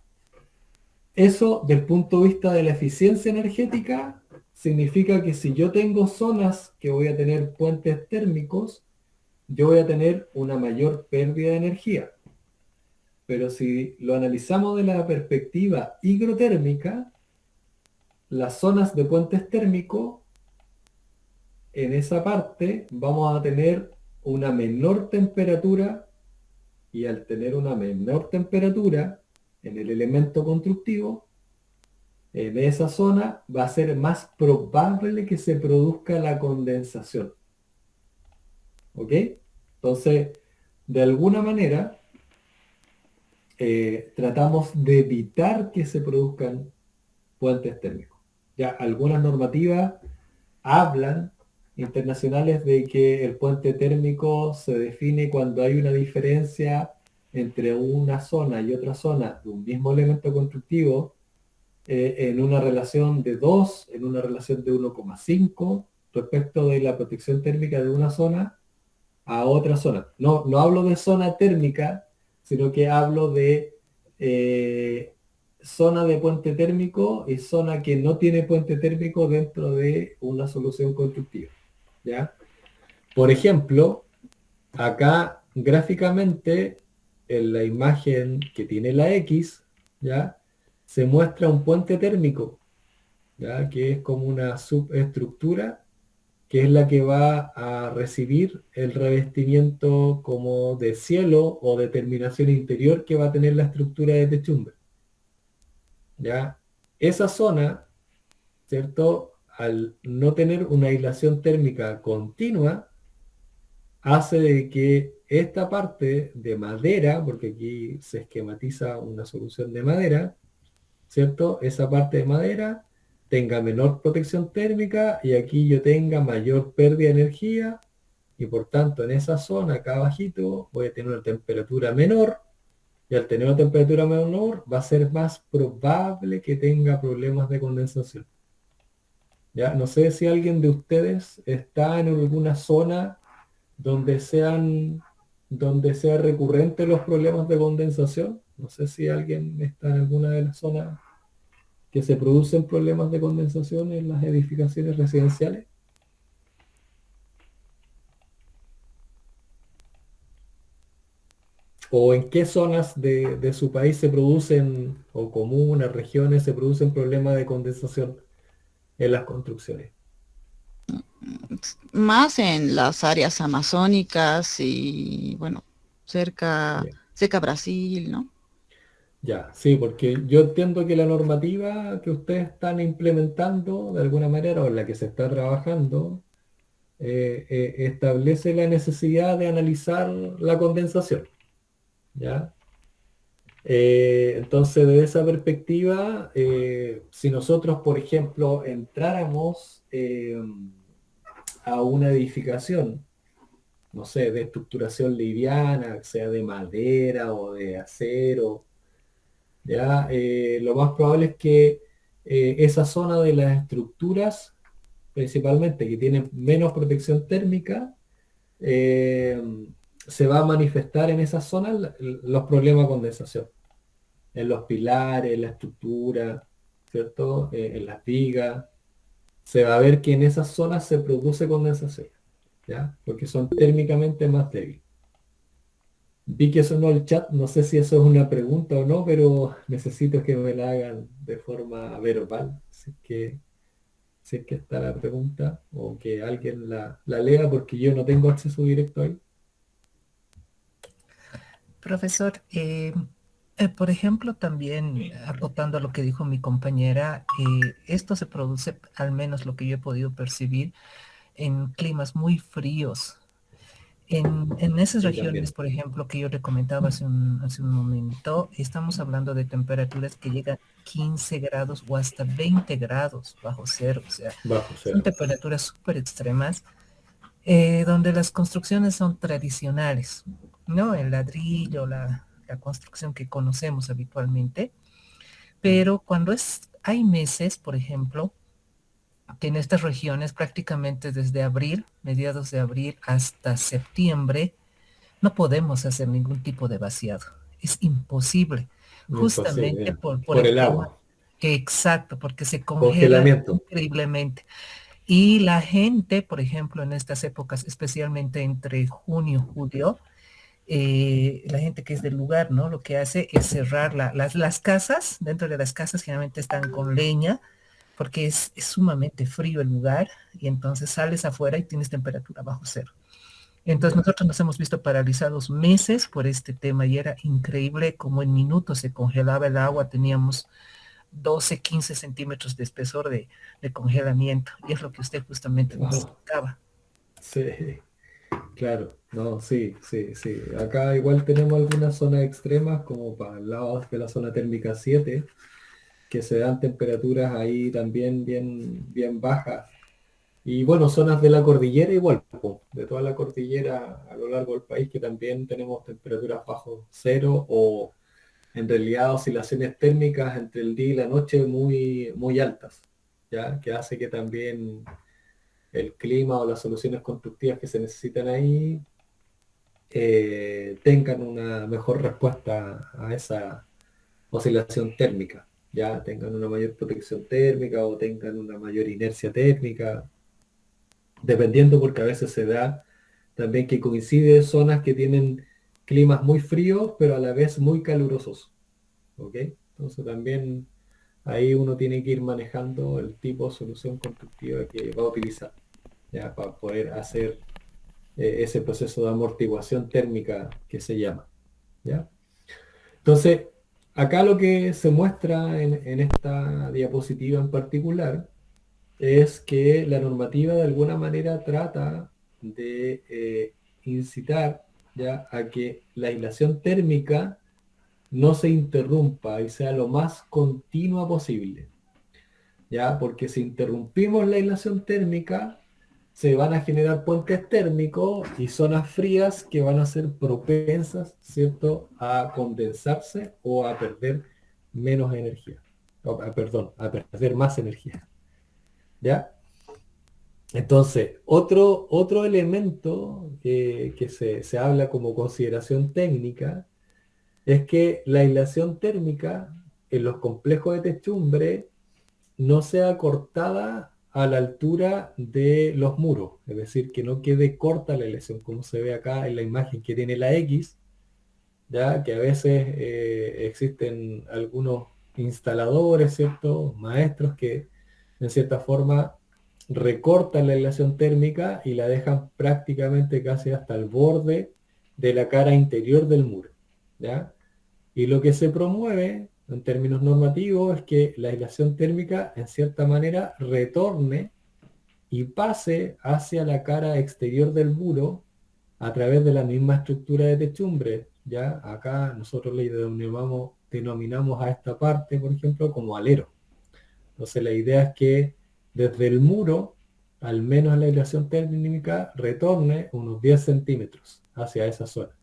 Eso, del punto de vista de la eficiencia energética, significa que si yo tengo zonas que voy a tener puentes térmicos, yo voy a tener una mayor pérdida de energía. Pero si lo analizamos de la perspectiva higrotérmica, las zonas de puentes térmicos, en esa parte vamos a tener una menor temperatura, y al tener una menor temperatura en el elemento constructivo, en esa zona va a ser más probable que se produzca la condensación. ¿Ok? Entonces, de alguna manera, tratamos de evitar que se produzcan puentes térmicos. Ya algunas normativas hablan internacionales de que el puente térmico se define cuando hay una diferencia entre una zona y otra zona de un mismo elemento constructivo en una relación de 2, en una relación de 1,5 respecto de la protección térmica de una zona a otra zona. No hablo de zona térmica, sino que hablo de zona de puente térmico y zona que no tiene puente térmico dentro de una solución constructiva. ¿Ya? Por ejemplo, acá gráficamente en la imagen que tiene la X, ¿ya? Se muestra un puente térmico, ¿ya? Que es como una subestructura que es la que va a recibir el revestimiento como de cielo o de terminación interior que va a tener la estructura de techumbre. ¿Ya? Esa zona, ¿cierto? Al no tener una aislación térmica continua, hace de que esta parte de madera, porque aquí se esquematiza una solución de madera, ¿cierto? Esa parte de madera tenga menor protección térmica y aquí yo tenga mayor pérdida de energía y por tanto en esa zona acá abajito voy a tener una temperatura menor y al tener una temperatura menor va a ser más probable que tenga problemas de condensación. ¿Ya? No sé si alguien de ustedes está en alguna zona donde sea recurrente los problemas de condensación. No sé si alguien está en alguna de las zonas que se producen problemas de condensación en las edificaciones residenciales. ¿O en qué zonas de su país se producen, o comunas, regiones, se producen problemas de condensación en las construcciones? Más en las áreas amazónicas y, bueno, cerca a Brasil, ¿no? Ya, sí, porque yo entiendo que la normativa que ustedes están implementando de alguna manera o en la que se está trabajando establece la necesidad de analizar la condensación. ¿Ya? Entonces, desde esa perspectiva, si nosotros, por ejemplo, entráramos a una edificación, no sé, de estructuración liviana, sea de madera o de acero, ¿ya? Lo más probable es que esa zona de las estructuras, principalmente que tienen menos protección térmica, se va a manifestar en esas zonas los problemas de condensación, en los pilares, en la estructura, ¿cierto? En las vigas, se va a ver que en esas zonas se produce condensación, ¿ya? Porque son térmicamente más débiles. Vi que sonó el chat, no sé si eso es una pregunta o no, pero necesito que me la hagan de forma verbal, si es que está la pregunta, o que alguien la lea, porque yo no tengo acceso directo ahí. Profesor, por ejemplo, también acotando a lo que dijo mi compañera, esto se produce, al menos lo que yo he podido percibir, en climas muy fríos. En esas Sí, regiones, también. por ejemplo, que yo le comentaba hace un momento, estamos hablando de temperaturas que llegan a 15 grados o hasta 20 grados bajo cero. O sea, Bajo son cero. temperaturas súper extremas, donde las construcciones son tradicionales, ¿no? El ladrillo, la construcción que conocemos habitualmente. Pero cuando hay meses, por ejemplo, que en estas regiones prácticamente desde abril, mediados de abril hasta septiembre, no podemos hacer ningún tipo de vaciado. Es imposible, Imposible, justamente ya. por Por el el tema agua. que exacto, porque se congela Congelamiento. increíblemente. Y la gente, por ejemplo, en estas épocas, especialmente entre junio y julio, la gente que es del lugar, ¿no? Lo que hace es cerrar las casas, dentro de las casas generalmente están con leña, porque es sumamente frío el lugar, y entonces sales afuera y tienes temperatura bajo cero. Entonces Ya. nosotros nos hemos visto paralizados meses por este tema y era increíble como en minutos se congelaba el agua, teníamos 12, 15 centímetros de espesor de congelamiento, y es lo que usted justamente nos Ajá. explicaba. Sí, claro. No, sí, sí, sí. Acá igual tenemos algunas zonas extremas, como para el lado de la zona térmica 7, que se dan temperaturas ahí también bien, bien bajas. Y bueno, zonas de la cordillera igual, po, de toda la cordillera a lo largo del país, que también tenemos temperaturas bajo cero, o en realidad oscilaciones térmicas entre el día y la noche muy, muy altas, ¿ya? Que hace que también el clima o las soluciones constructivas que se necesitan ahí tengan una mejor respuesta a esa oscilación térmica, ya tengan una mayor protección térmica o tengan una mayor inercia térmica, dependiendo, porque a veces se da también que coincide zonas que tienen climas muy fríos pero a la vez muy calurosos, ¿ok? Entonces también ahí uno tiene que ir manejando el tipo de solución constructiva que va a utilizar, ya para poder hacer ese proceso de amortiguación térmica que se llama, ¿ya? Entonces, acá lo que se muestra en esta diapositiva en particular es que la normativa de alguna manera trata de incitar, ya, a que la aislación térmica no se interrumpa y sea lo más continua posible, ¿ya? Porque si interrumpimos la aislación térmica, se van a generar puentes térmicos y zonas frías que van a ser propensas, ¿cierto?, a condensarse o a perder menos energía. Perdón, a perder más energía, ¿ya? Entonces, otro elemento que se habla como consideración técnica es que la aislación térmica en los complejos de techumbre no sea cortada a la altura de los muros, es decir, que no quede corta la aislación, como se ve acá en la imagen que tiene la X, ya que a veces existen algunos instaladores, ¿cierto? Maestros que en cierta forma recortan la aislación térmica y la dejan prácticamente casi hasta el borde de la cara interior del muro, ¿ya? Y lo que se promueve en términos normativos es que la aislación térmica en cierta manera retorne y pase hacia la cara exterior del muro a través de la misma estructura de techumbre. Ya acá nosotros le denominamos a esta parte, por ejemplo, como alero. Entonces la idea es que desde el muro, al menos la aislación térmica retorne unos 10 centímetros hacia esa zona.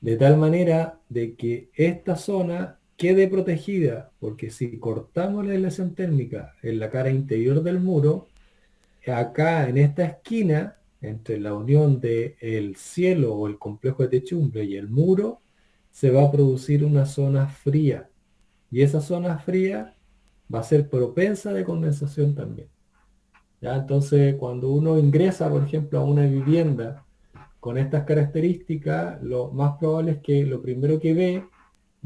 De tal manera de que esta zona quede protegida, porque si cortamos la aislación térmica en la cara interior del muro, acá en esta esquina, entre la unión del cielo o el complejo de techumbre y el muro, se va a producir una zona fría. Y esa zona fría va a ser propensa de condensación también. ¿Ya? Entonces, cuando uno ingresa, por ejemplo, a una vivienda con estas características, lo más probable es que lo primero que ve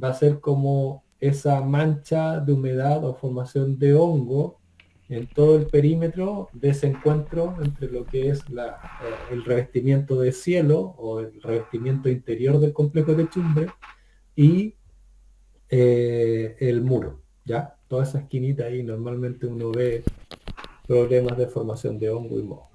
va a ser como esa mancha de humedad o formación de hongo en todo el perímetro de ese encuentro entre lo que es el revestimiento de cielo o el revestimiento interior del complejo de techumbre y el muro, ¿ya? Toda esa esquinita ahí normalmente uno ve problemas de formación de hongo y moho.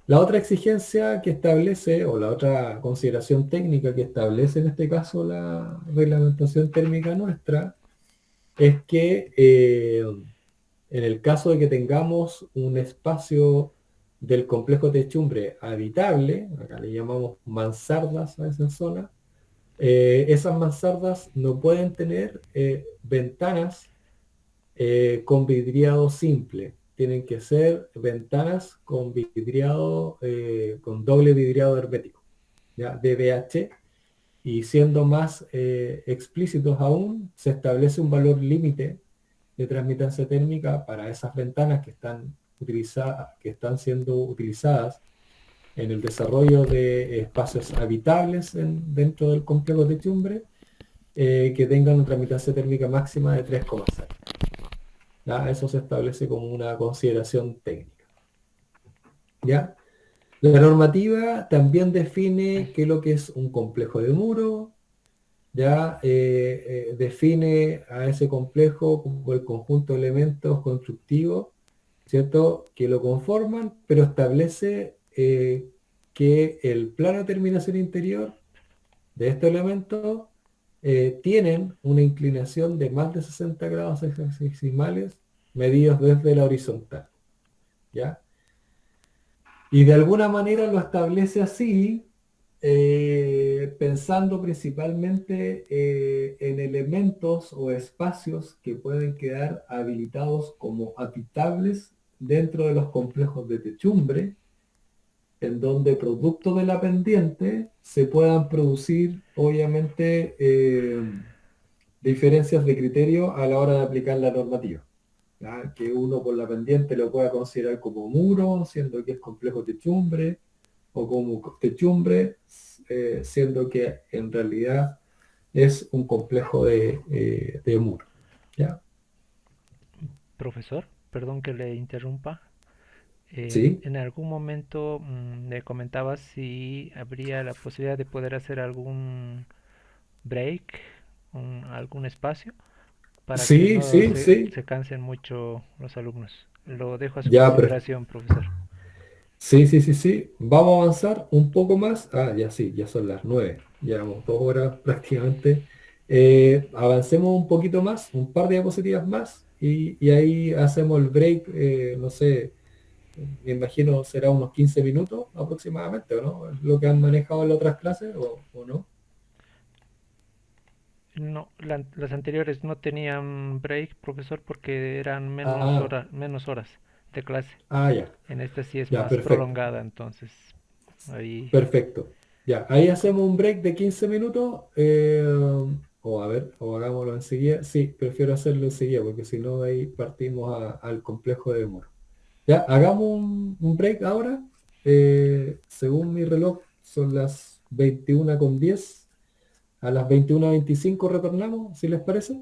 La otra exigencia que establece, o la otra consideración técnica que establece en este caso la reglamentación térmica nuestra, es que en el caso de que tengamos un espacio del complejo techumbre habitable, acá le llamamos mansardas a esa zona, esas mansardas no pueden tener ventanas con vidriado simple. Tienen que ser ventanas con vidriado, con doble vidriado hermético, ¿ya? DBH. Y siendo más explícitos aún, se establece un valor límite de transmitancia térmica para esas ventanas que están siendo utilizadas en el desarrollo de espacios habitables dentro del complejo de techumbre, que tengan una transmitancia térmica máxima de 3,6. ¿Ya? Eso se establece como una consideración técnica. ¿Ya? La normativa también define qué es lo que es un complejo de muro, ya define a ese complejo como el conjunto de elementos constructivos, ¿cierto?, que lo conforman, pero establece que el plano de terminación interior de estos elementos tienen una inclinación de más de 60 grados hexagesimales medidos desde la horizontal, ¿ya? Y de alguna manera lo establece así, pensando principalmente en elementos o espacios que pueden quedar habilitados como habitables dentro de los complejos de techumbre, en donde producto de la pendiente se puedan producir, obviamente, diferencias de criterio a la hora de aplicar la normativa. ¿Ya? Que uno por la pendiente lo pueda considerar como muro, siendo que es complejo techumbre, o como techumbre, siendo que en realidad es un complejo de muro. ¿Ya? Profesor, perdón que le interrumpa. ¿Sí? En algún momento me comentabas si habría la posibilidad de poder hacer algún break, algún espacio, para que Sí, no sí, sí. se cansen mucho los alumnos. Lo dejo a su Ya, consideración, profesor. sí, sí, sí, sí. Vamos a avanzar un poco más. Ah, ya sí, ya son las 9. Llevamos 2 horas prácticamente. Avancemos un poquito más, un par de diapositivas más, y ahí hacemos el break, no sé, me imagino será unos 15 minutos aproximadamente, ¿o no? ¿Es lo que han manejado en las otras clases o no? No, las anteriores no tenían break, profesor, porque eran Ah, menos horas de clase. ya. En esta sí es Ya, más perfecto. prolongada, entonces ahí Perfecto. Ya, ahí hacemos un break de 15 minutos. O a ver, o hagámoslo enseguida. Sí, prefiero hacerlo enseguida porque si no ahí partimos al complejo de muro. Ya, hagamos un break ahora. Según mi reloj son las 21:10. A las 21:25 retornamos, si les parece.